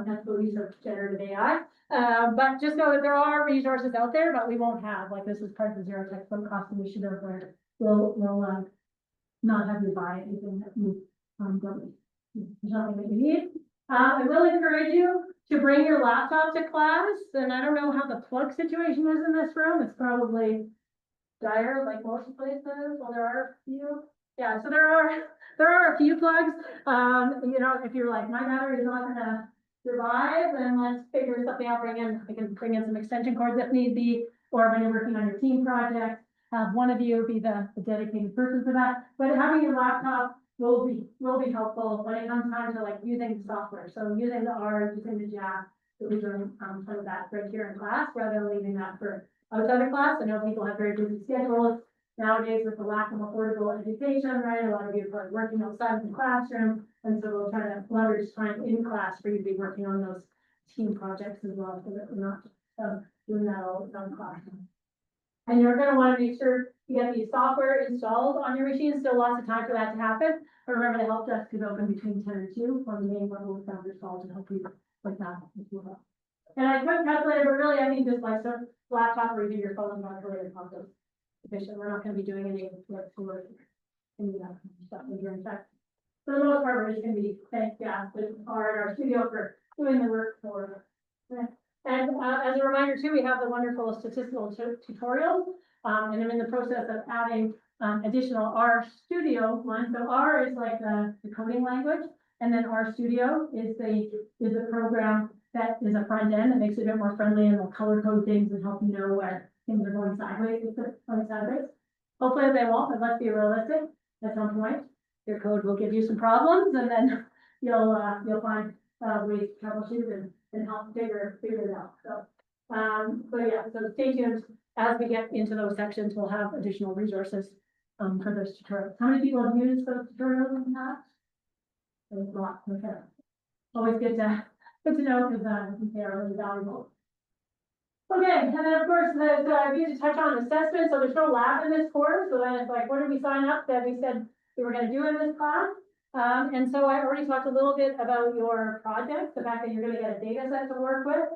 that's the research generative AI. But just know that there are resources out there, but we won't have, like this is part of the zero textbook cost initiative where we'll not have you buy anything that you don't need. There's nothing that you need. I will encourage you to bring your laptop to class, and I don't know how the plug situation is in this room. It's probably dire like most places. Well, there are a few. Yeah, so there are a few plugs. If you're like, my battery is not gonna survive, then let's figure something out. We can bring in some extension cords if need be, or when you're working on your team project, have one of you be the dedicated person for that. But having your laptop will be helpful when it comes time to like using the software. So using the R, using the JAX, we'll be doing some of that right here in class rather than leaving that for outside of class. I know people have very busy schedules nowadays with the lack of affordable education, right? A lot of you are working outside of the classroom, and so we'll try to leverage time in class for you to be working on those team projects as well, so that we're not doing that all in class. And you're going to want to make sure you get the software installed on your machine. Still lots of time for that to happen. But remember, the help desk is open between 10 and 2 on the main level of found installed to help you with that as well. And I couldn't calculate it, but really, I think just like some laptop or even your phone calculator is sufficient. We're not going to be doing any work any of that stuff during fact. For the most part, we're just going to be thank our studio for doing the work for us. And as a reminder too, we have the wonderful statistical tutorials, and I'm in the process of adding additional R Studio one. So R is like the coding language, and then R Studio is the program that is a front end that makes it a bit more friendly and will color code things and help you know where things are going sideways. Hopefully they won't, but let's be realistic. At some point, your code will give you some problems, and then you'll find ways to troubleshoot and help figure it out. So stay tuned. As we get into those sections, we'll have additional resources for those tutorials. How many people have used those tutorials in the past? There's a lot. Okay. Always good to know because they are really valuable. Okay, and then of course, I need to touch on assessment. So there's no lab in this course. So then it's like, what did we sign up that we said we were going to do in this class? And so I already talked a little bit about your project, the fact that you're going to get a data set to work with.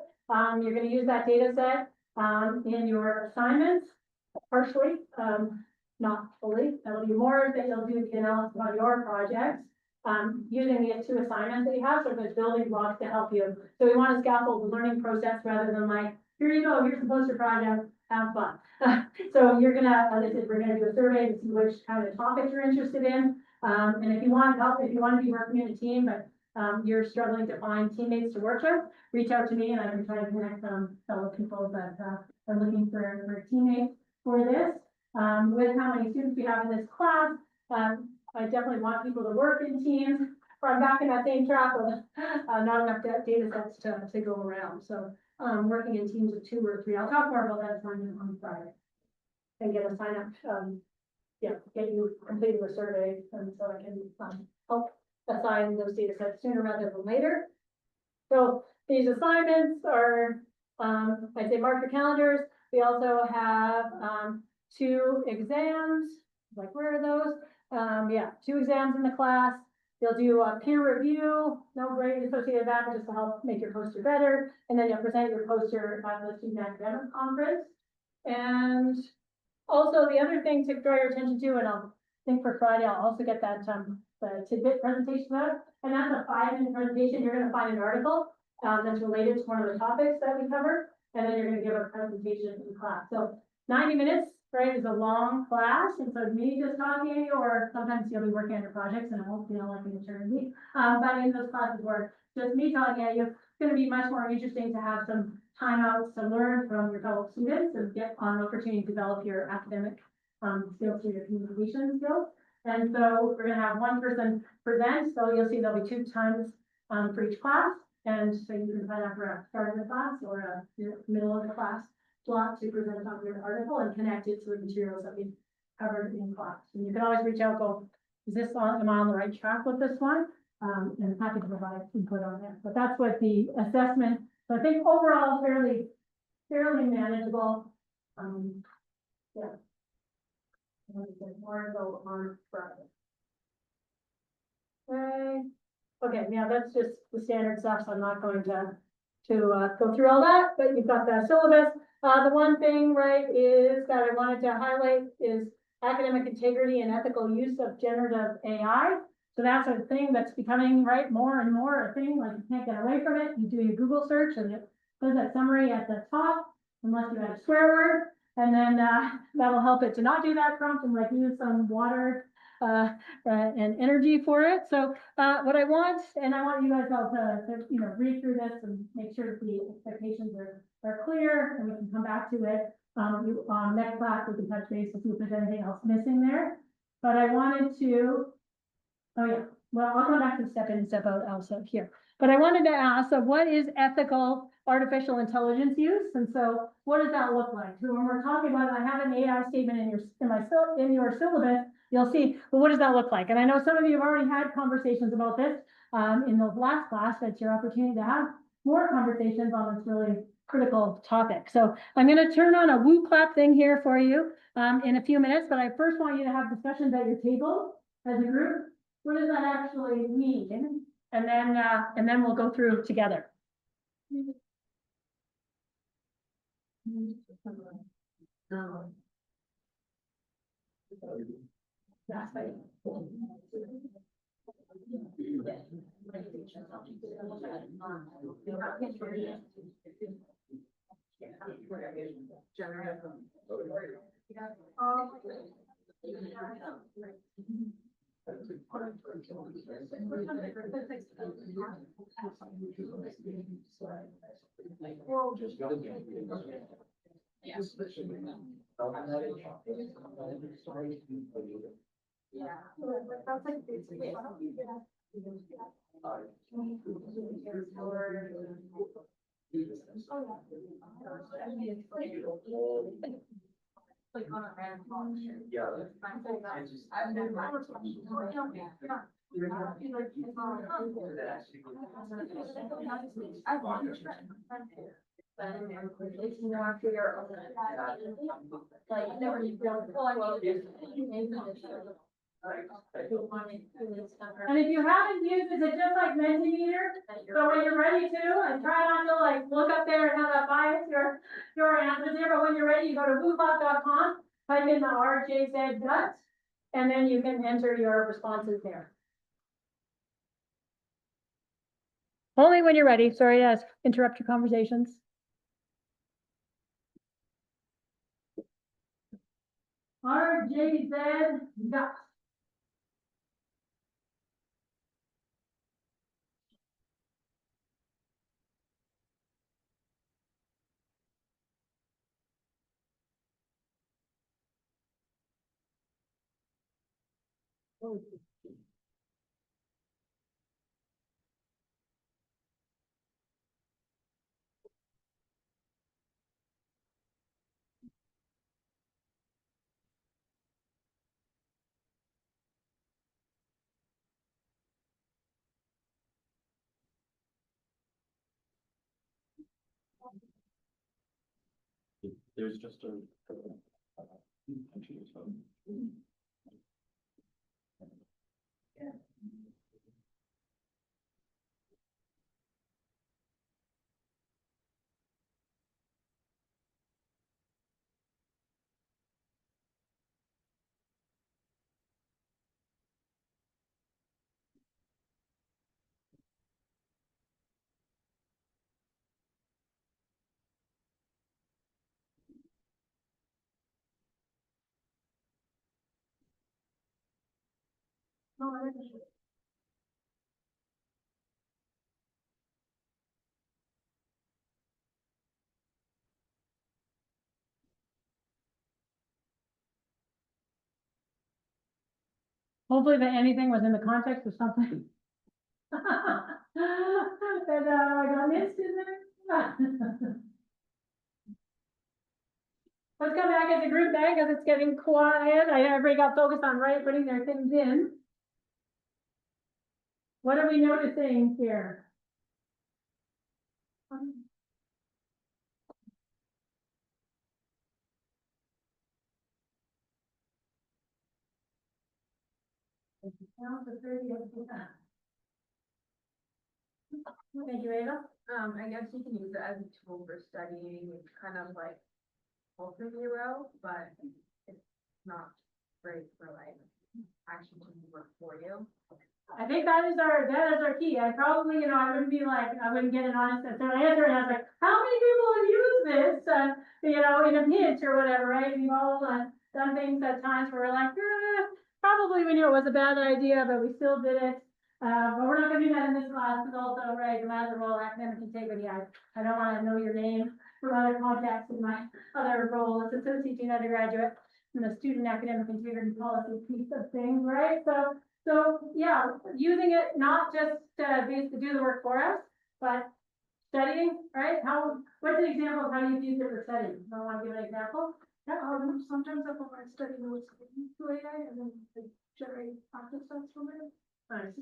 You're going to use that data set in your assignments, partially, not fully. That'll be more that you'll do the analysis on your projects, using the 2 assignments that you have. So there's building blocks to help you. So we want to scaffold the learning process rather than like, here you go, here's the poster project, have fun. So you're gonna, as I said, we're gonna do a survey to see which kind of topics you're interested in. And if you want help, if you want to be working in a team, but you're struggling to find teammates to work with, reach out to me and I can try to connect fellow people that are looking for a teammate for this. With how many students we have in this class, I definitely want people to work in teams. Or I'm back in that same track of not enough data sets to go around. So working in teams of 2 or 3. I'll talk more about that on Friday. And get a sign up, get you completing the survey, and so I can help assign those data sets sooner rather than later. So these assignments are, I'd say mark your calendars. We also have 2 exams. Like, where are those? 2 exams in the class. You'll do a peer review, no grade associated with that, but just to help make your poster better. And then you'll present your poster at the student academic conference. And also the other thing to draw your attention to, and I'll think for Friday, I'll also get that, the tidbit presentation out. And that's a 5-minute presentation. You're gonna find an article, that's related to one of the topics that we covered. And then you're gonna give a presentation in class. So 90 minutes, right, is a long class. And so me just talking, or sometimes you'll be working on your projects and it won't feel like an eternity. But in those classes where just me talking at you, it's gonna be much more interesting to have some timeouts to learn from your fellow students and get an opportunity to develop your academic skills, your communication skills. And so we're gonna have one person present, so you'll see there'll be 2 times for each class. And so you can sign up for a start of the class or a middle of the class slot to present on your article and connect it to the materials that we've covered in class. And you can always reach out, go, is this on, am I on the right track with this one? And I'm happy to provide input on that. But that's what the assessment, so I think overall fairly manageable. Yeah. More info on Friday. Okay, yeah, that's just the standard stuff, so I'm not going to go through all that, but you've got the syllabus. The one thing, right, is that I wanted to highlight is academic integrity and ethical use of generative AI. So that's a thing that's becoming, right, more and more a thing, like you can't get away from it. You do your Google search and it does that summary at the top, unless you add a swear word, and then that'll help it to not do that prompt and like use some water and energy for it. So what I want, and I want you guys all to you know, read through this and make sure that the expectations are clear, and we can come back to it. Next class, we can touch base to see if there's anything else missing there. But I wanted to, oh yeah, well, I'll go back to step in and step out also here. But I wanted to ask, so what is ethical artificial intelligence use? And so what does that look like? So when we're talking about, I have an AI statement in your syllabus, you'll see, well, what does that look like? And I know some of you have already had conversations about this in the last class. That's your opportunity to have more conversations on this really critical topic. So I'm going to turn on a woo clap thing here for you in a few minutes, but I first want you to have discussions at your table as a group. What does that actually mean? And then we'll go through together. And if you haven't used it, it's just like Mentimeter. So when you're ready to, and try not to like look up there and have that bias your answers there, but when you're ready, you go to wooclock.com, type in the RJZ gut, and then you can enter your responses there. Only when you're ready. Sorry to interrupt your conversations. RJZ gut. There's just a. Hopefully that anything was in the context of something. And, I got missed in there. Let's come back as a group then, because it's getting quiet. Everybody got focused on putting their things in. What are we noticing here? Thank you, Ava. I guess you can use it as a tool for studying. It's kind of like helping you out, but it's not great for like actually doing work for you. I think that is our key. I probably, I wouldn't get an honest answer. I answer and I was like, how many people have used this? In a pinch or whatever, right? We've all done things at times where we're like, probably we knew it was a bad idea, but we still did it. But we're not gonna do that in this class, because also, right, the matter of all academic integrity, I don't wanna know your name from other contacts in my other role as associate dean undergraduate in the student academic integrity policy piece of things, right? So yeah, using it not just to do the work for us, but studying, right? What's an example of how you've used it for studying? I want to give an example. Yeah, sometimes I put my study notes into AI and then I generate practice sets from it. Nice.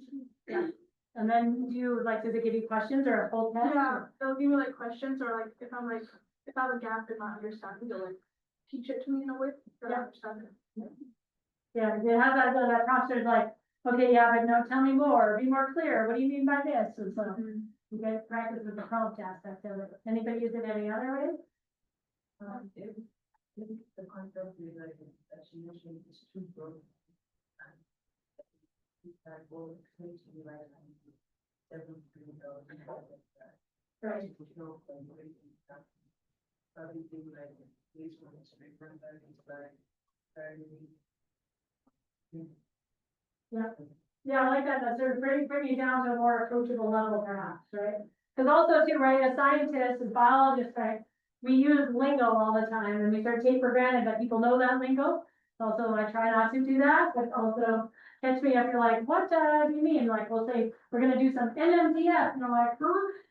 Yeah. And then does it give you questions or a whole test? Yeah, they'll give me like questions or like if I have a gap in my understanding, they'll like teach it to me in a way that I understand it. Yeah, it has that process like, okay, yeah, but no, tell me more, be more clear, what do you mean by this? And so you guys practice with the prompt aspect of it. Anybody use it any other way? The concept is like that she mentioned is too broad. That will explain to you like every Right. everything like this one is different that is like Yeah, I like that, that's sort of bring it down to a more approachable level perhaps, right? Because also too, right, as scientists, as biologists, right, we use lingo all the time and we sort of take for granted that people know that lingo. Also, I try not to do that, but also catch me if you're like, what do you mean? Like, we'll say, we're gonna do some NMDS, and I'm like,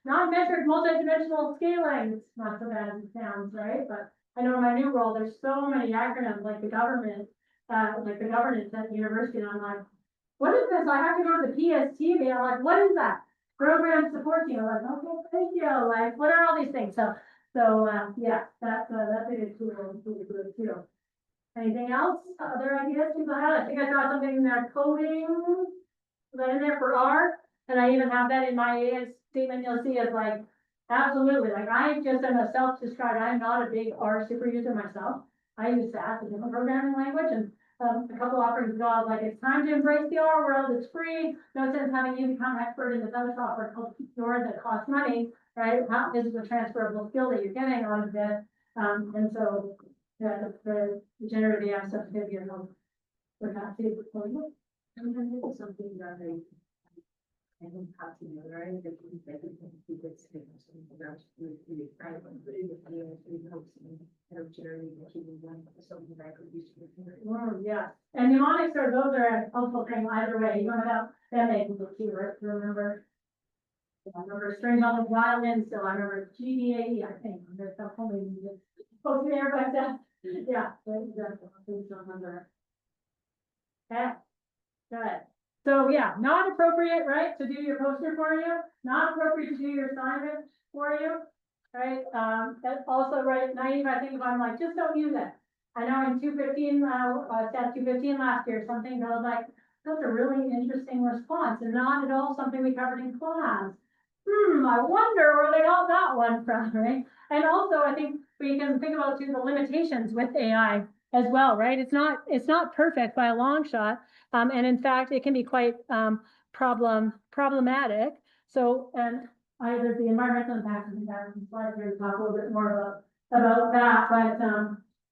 non-measured multidimensional scaling. It's not so bad as it sounds, right? But I know in my new role, there's so many acronyms, like the government, like the governance at university, and I'm like, what is this? I have to go to the PST again. I'm like, what is that? Program support team. I'm like, okay, thank you. Like, what are all these things? So yeah, that's a good tool, really good too. Anything else? Other ideas people have? I think I saw something in there, coding. Is that in there for R? And I even have that in my statement. You'll see is like, absolutely. Like I just am a self-described. I'm not a big R super user myself. I use SAS, a different programming language, and a couple offerings ago, I was like, it's time to embrace the R world. It's free. No sense having you become expert in this other software called yours that costs money, right? This is a transferable skill that you're getting out of it. And so yeah, the generative AI stuff is going to be a help with that too. and then it's something that I don't have to memorize that you can do this thing. So that's really right. But it helps me kind of generally achieving something that I could use to Yeah, and mnemonics those are a helpful thing either way. You don't have them making the keywords to remember. I remember string on the violin, so I remember GDAE, I think. There's some only supposed there, but yeah, exactly. Please don't remember. Okay, good. So yeah, not appropriate, right, to do your poster for you, not appropriate to do your assignment for you, right? That's also right, naive, I think if I'm like, just don't use it. I know in 215, stat 215 last year, something that was like, that's a really interesting response and not at all something we covered in class. I wonder where they got that one from, right? And also I think we can think about too the limitations with AI as well, right? It's not perfect by a long shot. And in fact, it can be quite problematic. So, and either the environmental impact of that slides here to talk a little bit more about that. But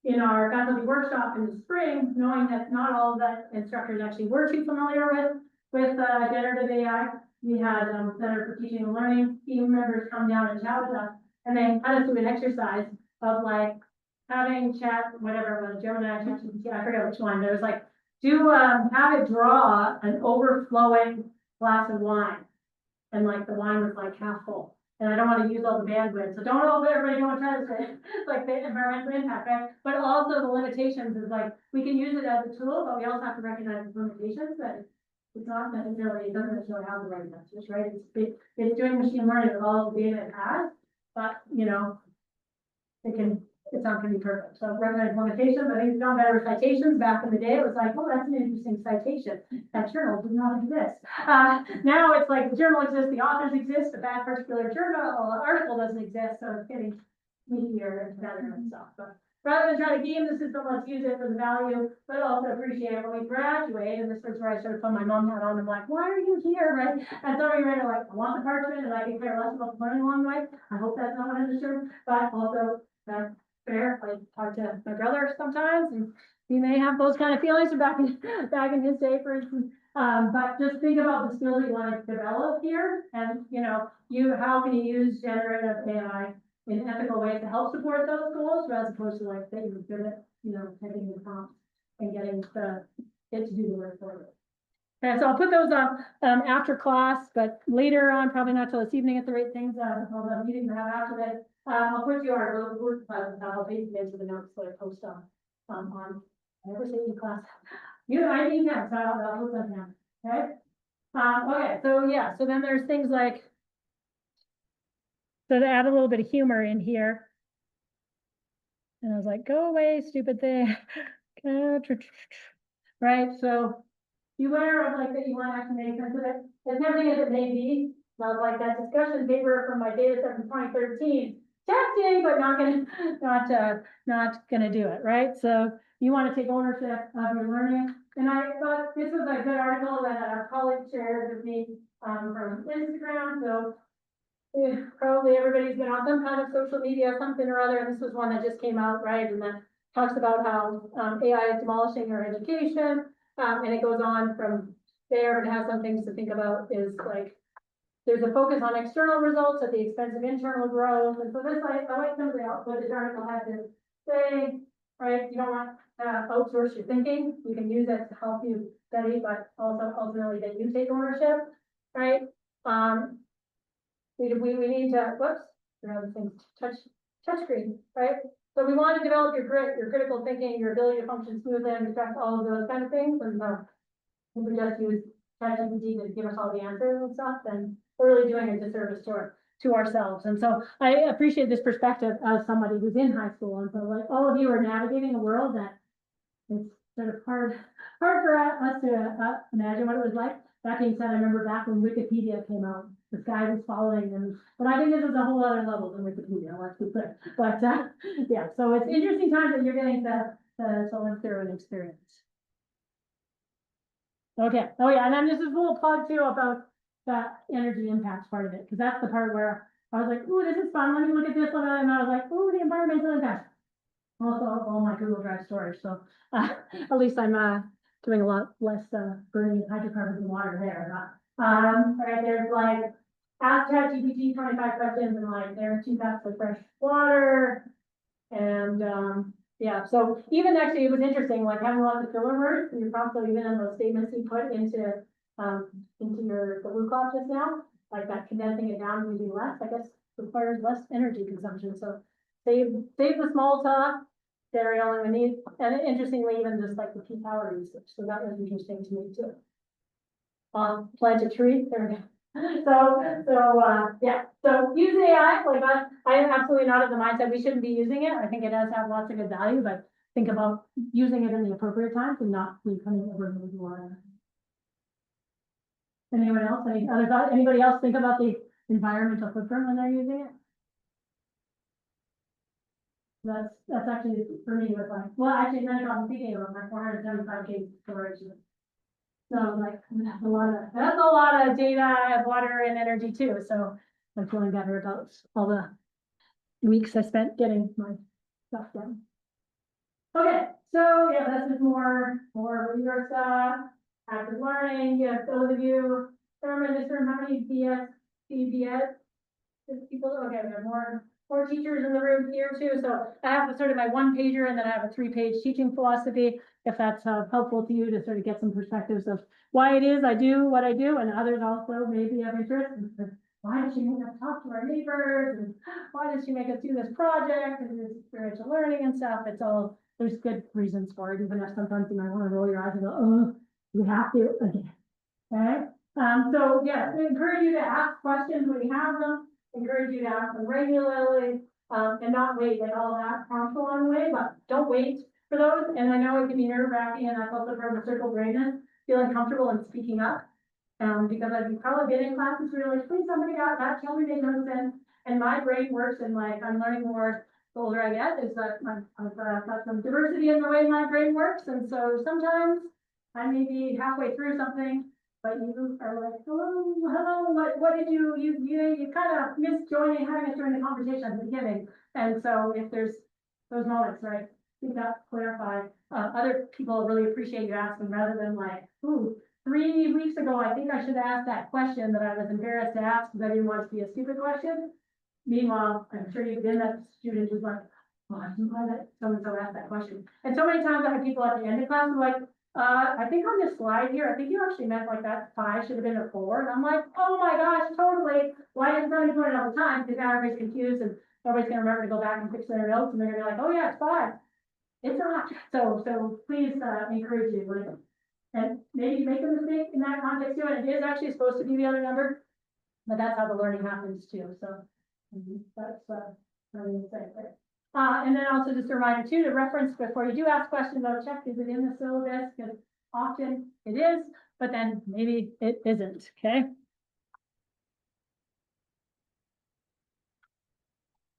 in our faculty workshop in the spring, knowing that not all of the instructors actually were too familiar with generative AI. We had, Center for Teaching and Learning team members come down and chat with us, and they had us do an exercise of like having chat, whatever it was, Gemini, ChatGPT, I forget which one, there was like, have it draw an overflowing glass of wine. And like the wine was like half full. And I don't want to use all the bandwidth, so don't all everybody go and try to say, like the environmental impact, right? But also the limitations is like, we can use it as a tool, but we also have to recognize the limitations that it's not necessarily, it doesn't necessarily have the right answers, right? It's doing machine learning with all the data it has, but you know, it's not gonna be perfect. So recognize limitations. I think it's done better with citations. Back in the day, it was like, oh, that's an interesting citation. That journal did not exist. Now it's like the journal exists, the authors exist, but that particular journal or article doesn't exist. So it's getting easier and better and stuff. But rather than try to game the system, let's use it for the value, but also appreciate it when we graduate. And this was where I sort of put my mom hat on. I'm like, why are you here, right? And so we were like, I want the parchment, and I can care less about the learning along the way. I hope that's not what I understood, but also fair. I talk to my brother sometimes, and he may have those kind of feelings back in his day, for instance. But just think about the skills that you want to develop here, and you know, how can you use generative AI in ethical ways to help support those goals, as opposed to like that you're good at, you know, typing the prompts and getting it to do the work for you. And so I'll put those on after class, but later on, probably not till this evening at the rate things, all the meetings I have after that. I'll put you our work, I'll paste it into the notes that I post on, I never say in class. I need that, so I'll put that down, okay? Okay, so yeah, so then there's things like, so to add a little bit of humor in here. And I was like, go away, stupid thing. Right, so beware of like that you want to actually make sense of it. As tempting as it may be, I was like that discussion paper from my data set from 2013. Testing, but not gonna do it, right? So you want to take ownership of your learning. And I thought this was a good article that our colleague shared with me from Instagram. So probably everybody's been on some kind of social media, something or other. And this was one that just came out, right? And that talks about how AI is demolishing our education. And it goes on from there, and has some things to think about is like, there's a focus on external results at the expense of internal growth. And so this, I like some of the output this article had to say, right? You don't want to outsource your thinking. You can use it to help you study, but also ultimately that you take ownership, right? We need to, whoops, another thing, touch screen, right? So we want to develop your grit, your critical thinking, your ability to function smoothly and respect all of those kind of things. And if we just use ChatGPT to give us all the answers and stuff, then we're really doing a disservice to ourselves. And so I appreciate this perspective as somebody who's in high school. And so like all of you are navigating a world that it's sort of hard for us to imagine what it was like. That being said, I remember back when Wikipedia came out, the sky was falling, but I think this is a whole other level than Wikipedia, let's be clear. But yeah, so it's interesting times that you're getting to live through and experience. Okay, oh yeah, and then this is a little plug too about that energy impacts part of it, because that's the part where I was like, ooh, this is fun, let me look at this one, and I was like, ooh, the environmental impact. Also, all my Google Drive storage, so at least I'm doing a lot less burning of hydrocarbons and water there. Right, there's like, ask ChatGPT 25 questions, and like, there's 2 cups of fresh water, and yeah, so even actually, it was interesting, like having lots of filler words, and you're probably even in those statements you put into the blue cloud just now, like that condensing it down using less, I guess, requires less energy consumption. So save the small talk, they're only need, and interestingly, even just like the peak hour research. So that was interesting to me too. Plant a tree, there we go. Yeah, so use AI, like I am absolutely not of the mindset we shouldn't be using it. I think it does have lots of good value, but think about using it in the appropriate times and not becoming overloaded. Anyone else? Any other thought? Anybody else think about the environmental footprint when they're using it? That's actually for me with like, well, actually, then I'm thinking about my 475 gig storage. So like, that's a lot of data, water, and energy too. So I'm feeling better about all the weeks I spent getting my stuff done. Okay, so yeah, this is more resource stuff, active learning, you have those of you, Thurman, this room, how many BS people, okay, we have more teachers in the room here too, so I have sort of my one pager and then I have a 3-page teaching philosophy, if that's helpful to you to sort of get some perspectives of why it is I do what I do, and others also maybe have interest. Why did she make us talk to our neighbors, and why did she make us do this project, and this spiritual learning and stuff, it's all, there's good reasons for it, even if sometimes you might want to roll your eyes and go, oh, we have to again. Okay, so yeah, I encourage you to ask questions when you have them, encourage you to ask them regularly, and not wait, like all that counsel on the way, but don't wait for those. And I know it can be nerve wracking, and I've also heard the circle brainess, feeling comfortable in speaking up. Because I've probably been in classes where you're like, please, somebody got that, tell me they know sense. And my brain works, and like, I'm learning more the older I get, is that I've got some diversity in the way my brain works. And so sometimes I may be halfway through something, but you are like, hello, what did you kind of missed joining, having us join the conversation at the beginning. And so if there's those moments, right, I think that's clarified. Other people really appreciate you asking, rather than like, ooh, 3 weeks ago, I think I should have asked that question that I was embarrassed to ask because I didn't want it to be a stupid question. Meanwhile, I'm sure you've been that student who's like, well, I'm glad that so-and-so asked that question. And so many times I have people at the end of class who are like, I think on this slide here, I think you actually meant like that 5 should have been a 4. And I'm like, oh my gosh, totally. Why didn't somebody put it all the time? Because now everybody's confused and nobody's gonna remember to go back and fix their notes, and they're gonna be like, oh yeah, it's 5. It's not. So please encourage you, like, and maybe make a mistake in that context too, and it is actually supposed to be the other number, but that's how the learning happens too, so that's what I'm gonna say there. And then also just a reminder too, to reference before you do ask questions, I'll check, is it in the syllabus? Because often it is, but then maybe it isn't, okay?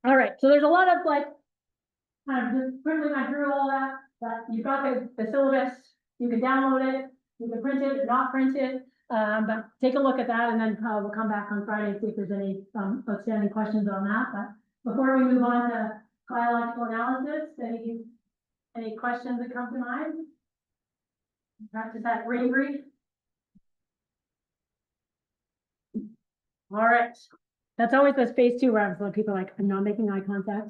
All right, so there's a lot of like, kind of just quickly went through all that, but you've got the syllabus, you can download it, you can print it or not print it, but take a look at that, and then we'll come back on Friday and see if there's any outstanding questions on that. But before we move on to biological analysis, any questions that come to mind? Practice that bravery. All right. That's always the space too, where I'm people are like, I'm not making eye contact.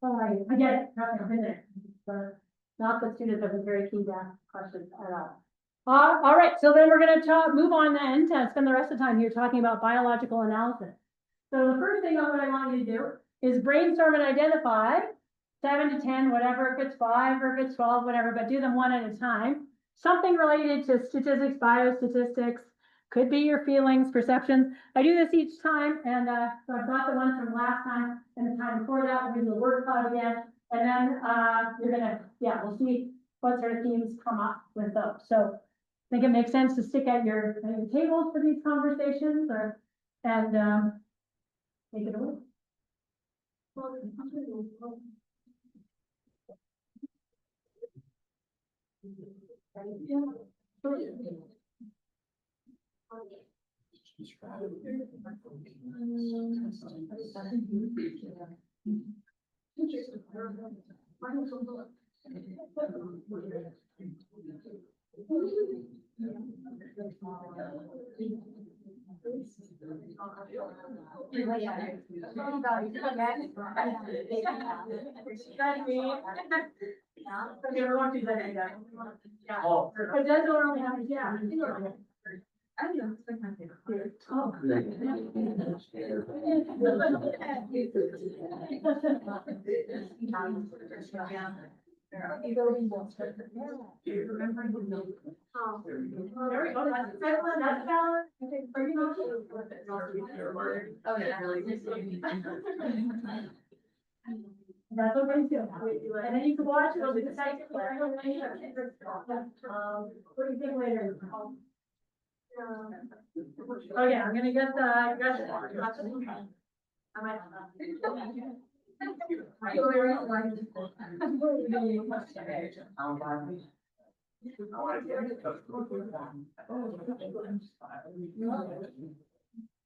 All right, I get it, I've been there. But not the students have been very keen to ask questions at all. All right, so then we're gonna move on then to spend the rest of the time here talking about biological analysis. So the first thing what I want you to do is brainstorm and identify 7 to 10, whatever, if it's 5 or if it's 12, whatever, but do them one at a time. Something related to statistics, biostatistics, could be your feelings, perceptions. I do this each time, and so I've got the ones from last time and the time before that. We'll do the word cloud again, and then you're gonna, we'll see what sort of themes come up with those. So I think it makes sense to stick at your tables for these conversations, and take it away. That's what we do. And then you can watch it on the site. What do you think later? Oh yeah, I'm gonna get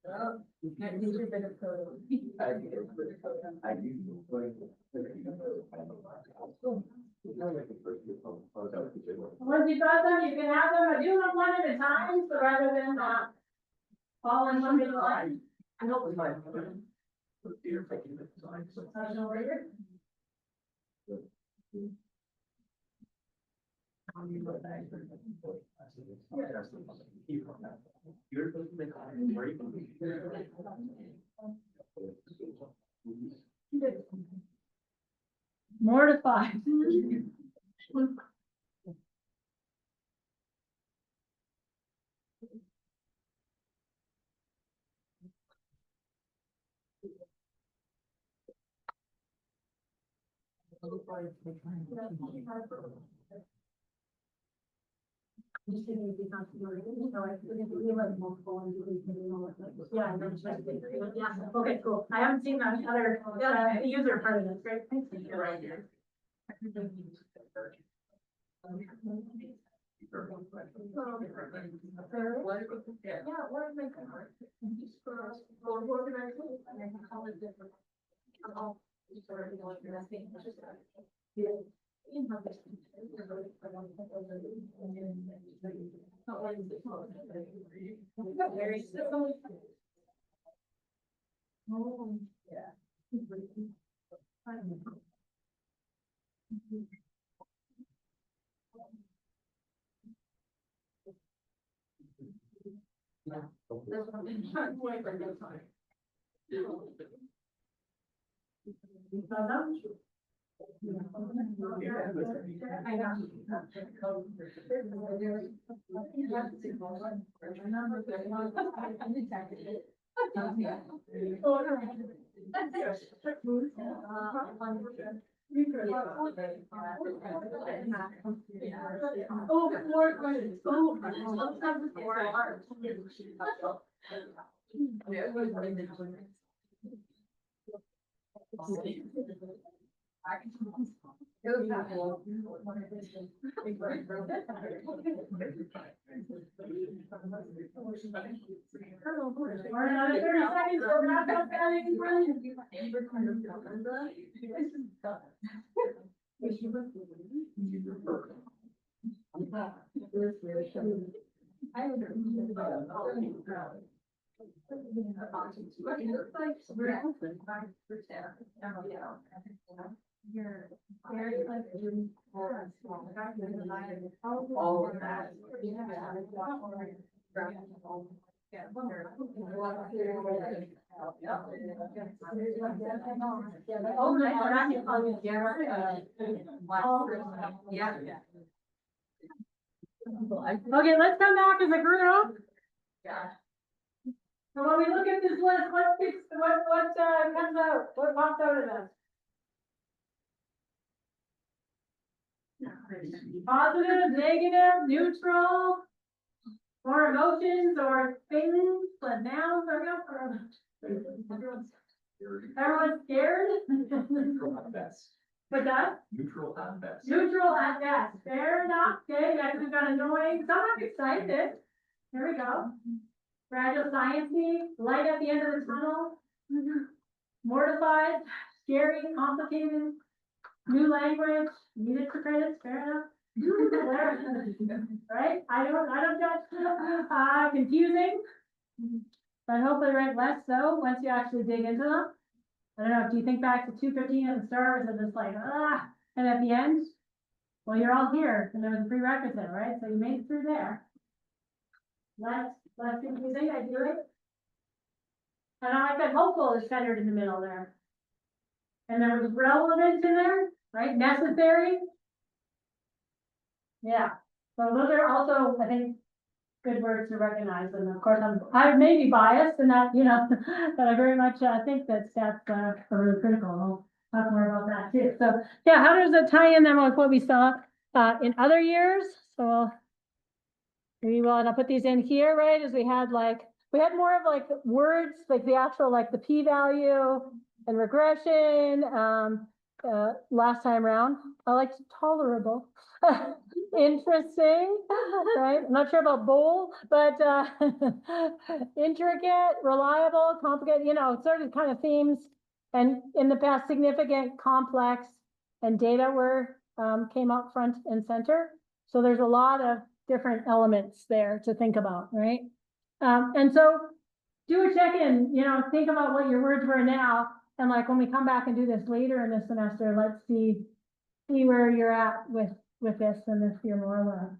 Once you got them, you can have them, do them one at a time, so rather than, fall in one big line. I know it's like. Mortified. Yeah, okay, cool. I haven't seen that other, user part of this, great. Thanks. Right here. Yeah, what is it? Just for organization, and I can call it different. Very simple. Oh, more questions. Oh, We're another 30 seconds, so wrap up that in All of that. Oh, yeah. Okay, let's come back as a group. So when we look at this list, what comes out, what pops out of this? Positive, negative, neutral, or emotions, or feelings, but nouns, everyone's scared? Neutral at best. But that? Neutral at best. Neutral at best, fair enough, okay, next we've got annoying, somewhat excited, here we go. Fragile, sciencey, light at the end of the tunnel. Mortified, scary, complicated, new language, needed for credits, fair enough. Right, I don't judge, confusing. But hopefully right less so, once you actually dig into them. I don't know, do you think back to 215 at the start, was it just like, and at the end? Well, you're all here, and there was a prerequisite, right, so you made it through there. Less confusing, I do it. And I like that hopeful is centered in the middle there. And there was relevant in there, right, necessary. Yeah, so those are also, I think, good words to recognize, and of course, I may be biased in that, but I very much, think that stats, are really critical, I'll talk more about that too, so, yeah, how does it tie in then with what we saw, in other years, so. Maybe I'll put these in here, right, as we had more of like words, like the actual, like the p-value and regression, last time around, I liked tolerable. interesting, right? I'm not sure about bold, but, intricate, reliable, complicated, sort of kind of themes. And in the past, significant, complex, and data came up front and center. So there's a lot of different elements there to think about, right? And so do a check-in, think about what your words were now. And like when we come back and do this later in the semester, let's see where you're at with this, and if you're more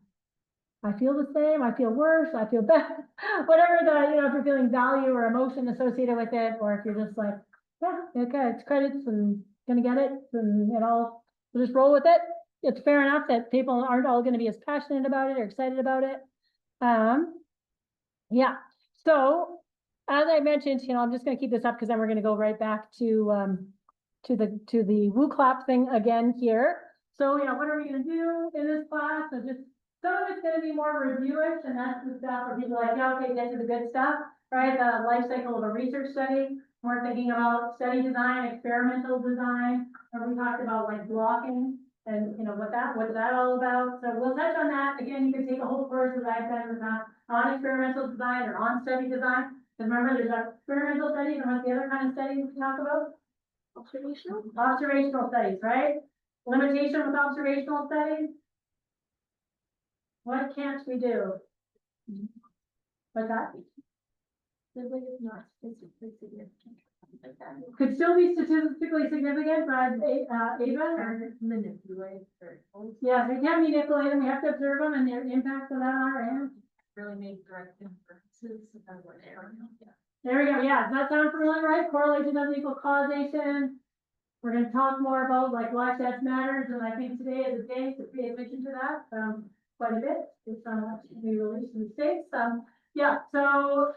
I feel the same, I feel worse, I feel better, whatever if you're feeling value or emotion associated with it, or if you're just like, yeah, okay, it's credits and gonna get it, and we'll just roll with it. It's fair enough that people aren't all gonna be as passionate about it or excited about it. Yeah, so as I mentioned, I'm just gonna keep this up because then we're gonna go right back to the woo clap thing again here. So, what are we gonna do in this class? So just, some of it's gonna be more reviewish, and that's the stuff where people are like, yeah, okay, get to the good stuff, right? The life cycle of a research study. We're thinking about study design, experimental design, or we talked about like blocking and, what's that all about? So we'll touch on that. Again, you can take a whole course as I've done on experimental design or on study design. Because remember, there's experimental studies, and what's the other kind of studies we talk about? Observational studies, right? Limitation with observational studies. What can't we do? What's that? Could still be statistically significant, but Ava or manipulate. Yeah, we can't manipulate them. We have to observe them and their impacts on our end. Really make direct inferences about what area. There we go. Yeah, does that sound familiar, right? Correlation doesn't equal causation. We're going to talk more about like why that matters, and I think today is a day to pay attention to that quite a bit. It's we released in the States. Yeah, so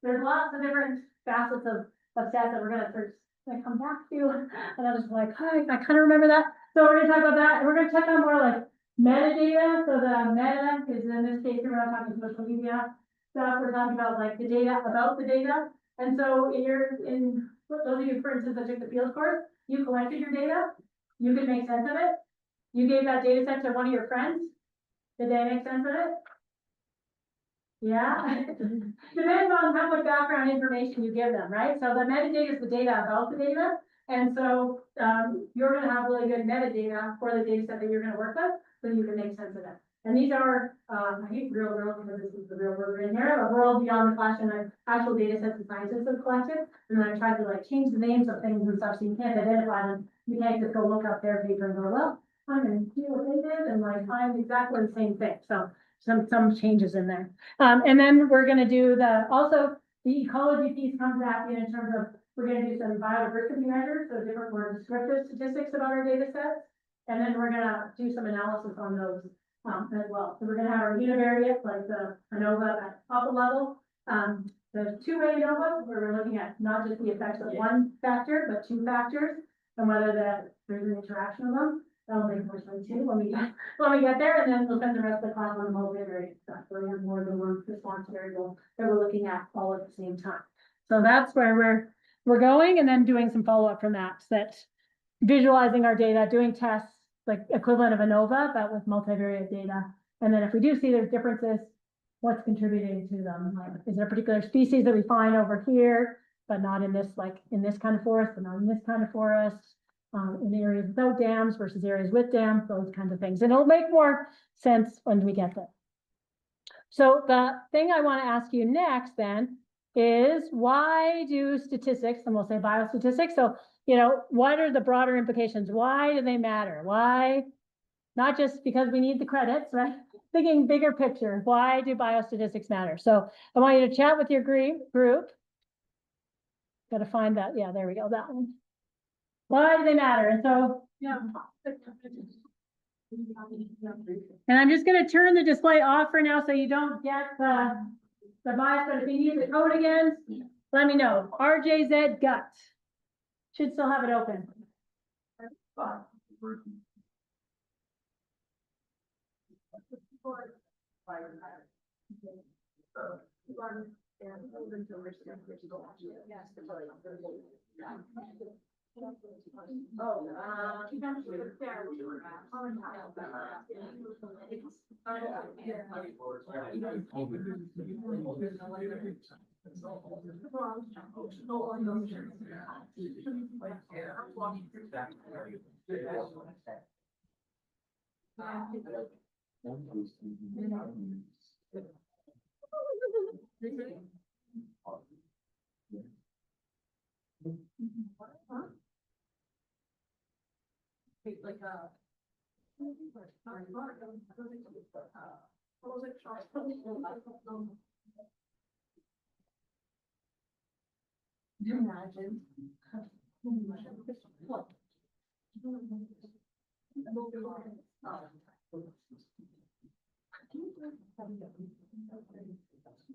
there's lots of different facets of stats that we're going to come back to. And I was like, hi, I kind of remember that. So we're going to talk about that, and we're going to check on more like metadata. So the meta is in this case, we're not talking social media stuff. We're talking about like the data about the data. And so in those of you, for instance, that took the field course, you collected your data, you could make sense of it. You gave that data set to one of your friends. Did they make sense of it? Yeah. Depends on how much background information you give them, right? So the metadata is the data about the data. And so you're going to have really good metadata for the data set that you're going to work with, so you can make sense of it. And these are, I hate real world because this is the real world in here, a world beyond the classroom, like actual data sets that scientists have collected. And then I tried to like change the names of things and stuff so you can't identify them. You can't just go look up their paper and go, well, I'm going to do what they did and like find exactly the same thing. So some changes in there. And then we're going to do also the ecology piece comes back in terms of, we're going to do some biodiversity measures, so different more descriptive statistics about our data sets. And then we're going to do some analysis on those as well. So we're going to have our univariate, like the ANOVA at upper level. The two-way ANOVA, where we're looking at not just the effects of one factor, but two factors, and whether there's an interaction of them. That'll make more sense too when we get there, and then we'll spend the rest of the class on the multivariate stuff, where we have more than one response variable that we're looking at all at the same time. So that's where we're going, and then doing some follow-up from that, visualizing our data, doing tests, like equivalent of ANOVA, but with multivariate data. And then if we do see there's differences, what's contributing to them? Like, is there a particular species that we find over here, but not in this, like in this kind of forest, but not in this kind of forest, in areas without dams versus areas with dams, those kinds of things. And it'll make more sense when we get there. So the thing I want to ask you next then is, why do statistics, and we'll say biostatistics, so what are the broader implications? Why do they matter? Why? Not just because we need the credits, right? Thinking bigger picture, why do biostatistics matter? So I want you to chat with your group. Got to find that. Yeah, there we go. That one. Why do they matter? And so, yeah. And I'm just going to turn the display off for now so you don't get the bias, but if you need the code again, let me know. RJZ gut. Should still have it open. Oh, like imagine.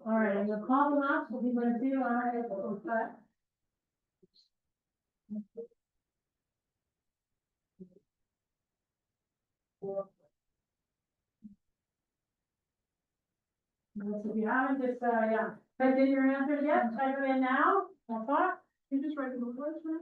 All right, I'm gonna call them up, so people are gonna do, all right, but. If you haven't, just, yeah, type in your answers yet, type them in now, that's all. You just write them first, man.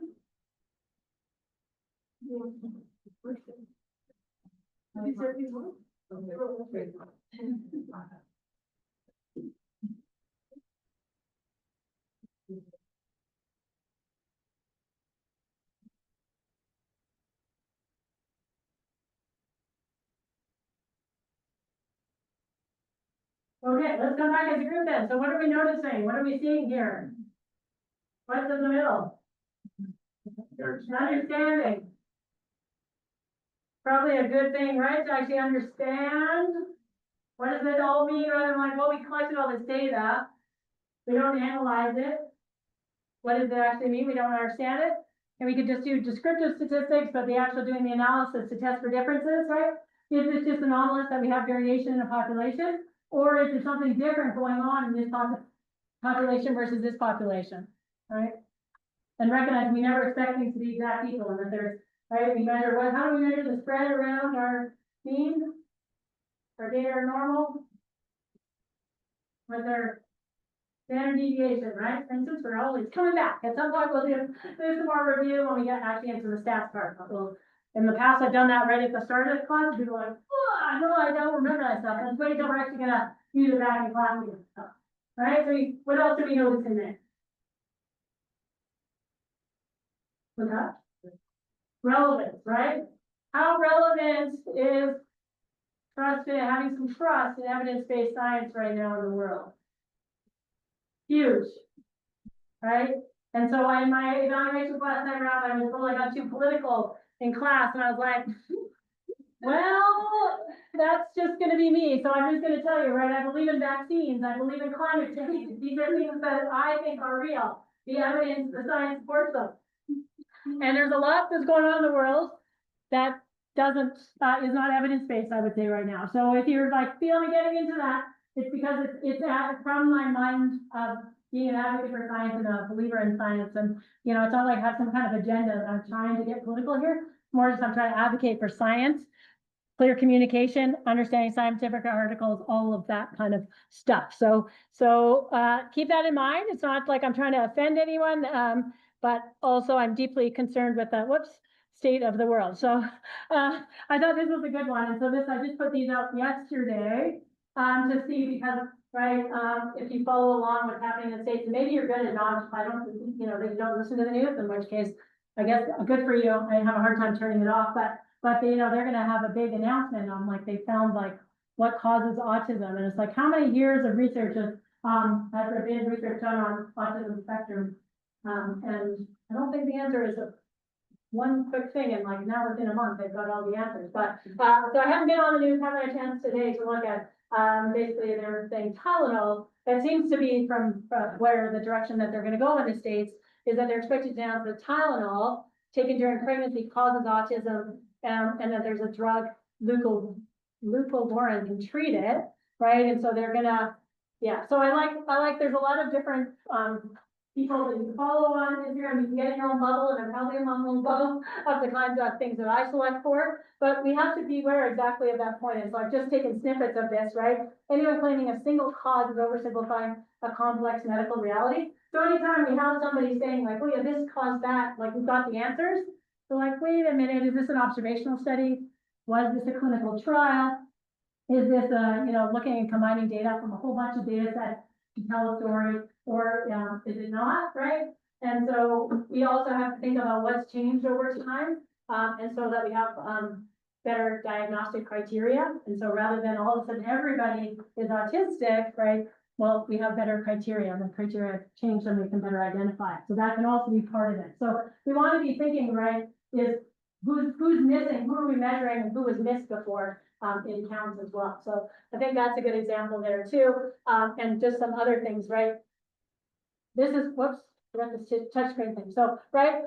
Okay, let's come back as a group then. So what are we noticing? What are we seeing here? What's in the middle? Understanding. Probably a good thing, right? To actually understand. What does it all mean? Rather than like, well, we collected all this data. We don't analyze it. What does it actually mean? We don't understand it. And we could just do descriptive statistics, but the actual doing the analysis to test for differences, right? Is it just anomalous that we have variation in a population? Or is there something different going on in this population versus this population, right? And recognize we never expect things to be exact equal, and that there's, right, we measure what, how do we measure the spread around our mean? Our data are normal? With our standard deviation, right? For instance, we're always coming back. At some point, we'll do some more review when we get actually into the stats part. We'll, in the past, I've done that right at the start of the class. People are like, oh, no, I don't remember that stuff. That's wait until we're actually gonna use it back in class again. Right? So what else do we notice in there? What's that? Relevance, right? How relevant is having some trust in evidence-based science right now in the world? Huge, right? And so in my evaluation class time around, I was told I got too political in class, and I was like, well, that's just gonna be me. So I'm just gonna tell you, right? I believe in vaccines. I believe in climate change. These are things that I think are real. The evidence, the science supports them. And there's a lot that's going on in the world that doesn't, is not evidence-based, I would say right now. So if you're like feeling getting into that, it's because it's from my mind of being an advocate for science and a believer in science. And, you know, it's not like I have some kind of agenda that I'm trying to get political here. More just I'm trying to advocate for science, clear communication, understanding scientific articles, all of that kind of stuff. So keep that in mind. It's not like I'm trying to offend anyone, but also I'm deeply concerned with the state of the world. So I thought this was a good one. And so I just put these out yesterday to see, because, right, if you follow along what's happening in the States, and maybe you're good at not, I don't, you know, they don't listen to the news, in which case, I guess, good for you. I have a hard time turning it off, but they, you know, they're going to have a big announcement on, like, they found like what causes autism. And it's like, how many years of research has there been research done on autism spectrum? And I don't think the answer is one quick thing, and like now within a month, they've got all the answers. But, so I haven't been on the news, haven't had a chance today to look at, basically they're saying Tylenol, that seems to be from where the direction that they're gonna go in the States, is that they're expected to announce that Tylenol taken during pregnancy causes autism, and that there's a drug, leucovorin, can treat it, right? And so they're gonna, yeah, so I like, there's a lot of different, people that you follow on Instagram, you can get in your own bubble, and I'm probably in my own bubble of the kinds of things that I select for. But we have to be aware exactly of that point, and so I've just taken snippets of this, right? Anyone claiming a single cause is oversimplifying a complex medical reality. So anytime we have somebody saying like, oh yeah, this caused that, like we've got the answers. So like, wait a minute, is this an observational study? Was this a clinical trial? Is this looking and combining data from a whole bunch of data sets to tell a story, or is it not, right? And so we also have to think about what's changed over time, and so that we have better diagnostic criteria. And so rather than all of a sudden everybody is autistic, right? Well, we have better criteria, and the criteria have changed, and we can better identify it. So that can also be part of it. So we want to be thinking, right, is who's missing, who are we measuring, and who was missed before in counts as well. So I think that's a good example there too. And just some other things, right? This is, whoops, forgot this touchscreen thing. So, right,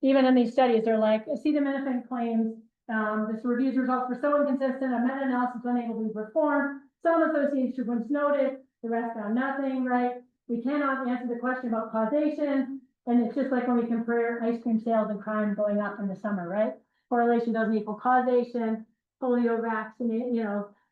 even in these studies, they're like, acetaminophen claims, this review's results were so inconsistent, a meta-analysis was unable to be performed. Some associations once noted, the rest found nothing, right? We cannot answer the question about causation. And it's just like when we compare ice cream sales and crime going up in the summer, right? Correlation doesn't equal causation. Polio vaccine,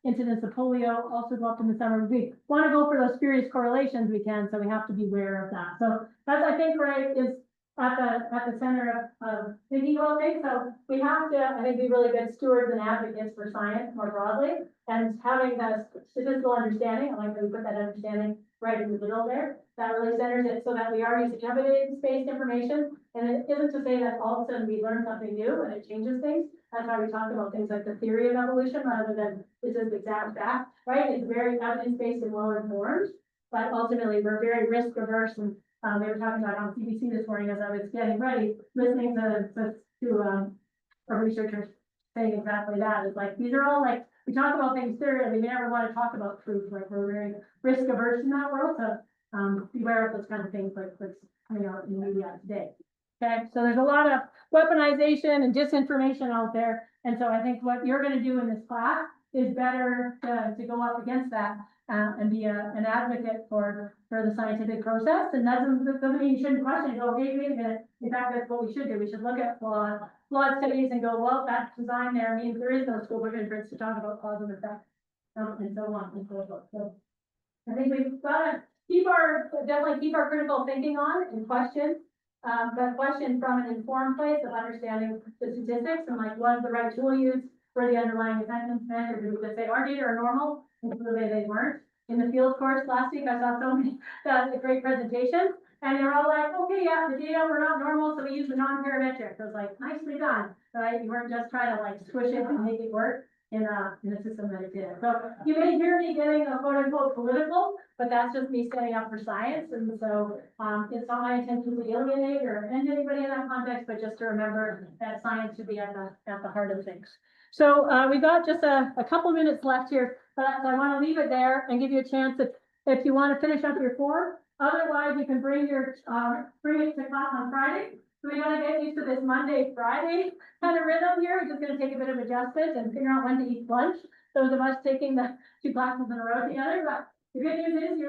incidence of polio also go up in the summer. We want to go for those spurious correlations we can, so we have to be aware of that. So that's, I think, right, is at the center of thinking about things. So we have to, I think, be really good stewards and advocates for science more broadly, and having that statistical understanding. I like that we put that understanding right in the middle there. That really centers it so that we are using evidence-based information. And it isn't to say that all of a sudden we learn something new and it changes things. That's why we talk about things like the theory of evolution rather than this is exact fact, right? It's very evidence-based and well-informed, but ultimately we're very risk-averse. And they were talking about on CBC this morning as I was getting ready, listening to our researchers saying exactly that. It's like, these are all like, we talk about things thoroughly, we never want to talk about truth, like we're very risk-averse in that world. So beware of those kind of things like what's coming out in the media today. Okay, so there's a lot of weaponization and disinformation out there. And so I think what you're going to do in this class is better to go up against that and be an advocate for the scientific process. And that doesn't mean you shouldn't question it. Go, hey, wait a minute. In fact, that's what we should do. We should look at flawed studies and go, well, that design there means there is no school book inference to talk about cause and effect, and so on and so forth. So I think we've got to definitely keep our critical thinking on and question. But question from an informed place of understanding the statistics and like, was the right tool used for the underlying attendance measure? Did we just say our data are normal and clearly they weren't? In the field course last week, I saw so many great presentations, and they were all like, okay, yeah, the data were not normal, so we used the non-parametric. I was like, nicely done, right? You weren't just trying to like squish it and make it work in a system that it did. So you may hear me getting a quote unquote political, but that's just me standing up for science. And so it's not my intention to alienate or offend anybody in that context, but just to remember that science should be at the heart of things. So we got just a couple minutes left here, but I want to leave it there and give you a chance if you want to finish up your form. Otherwise, you can bring it to class on Friday. So we got to get used to this Monday, Friday kind of rhythm here. We're just going to take a bit of adjustment and figure out when to eat lunch. Those of us taking the 2 classes in a row together. But the good news is you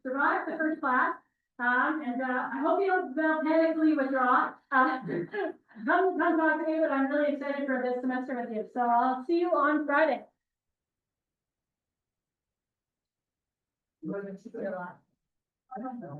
survived the first class. And I hope you don't panically withdraw. Come talk to me, but I'm really excited for this semester with you. So I'll see you on Friday. We're going to see you a lot. I don't know.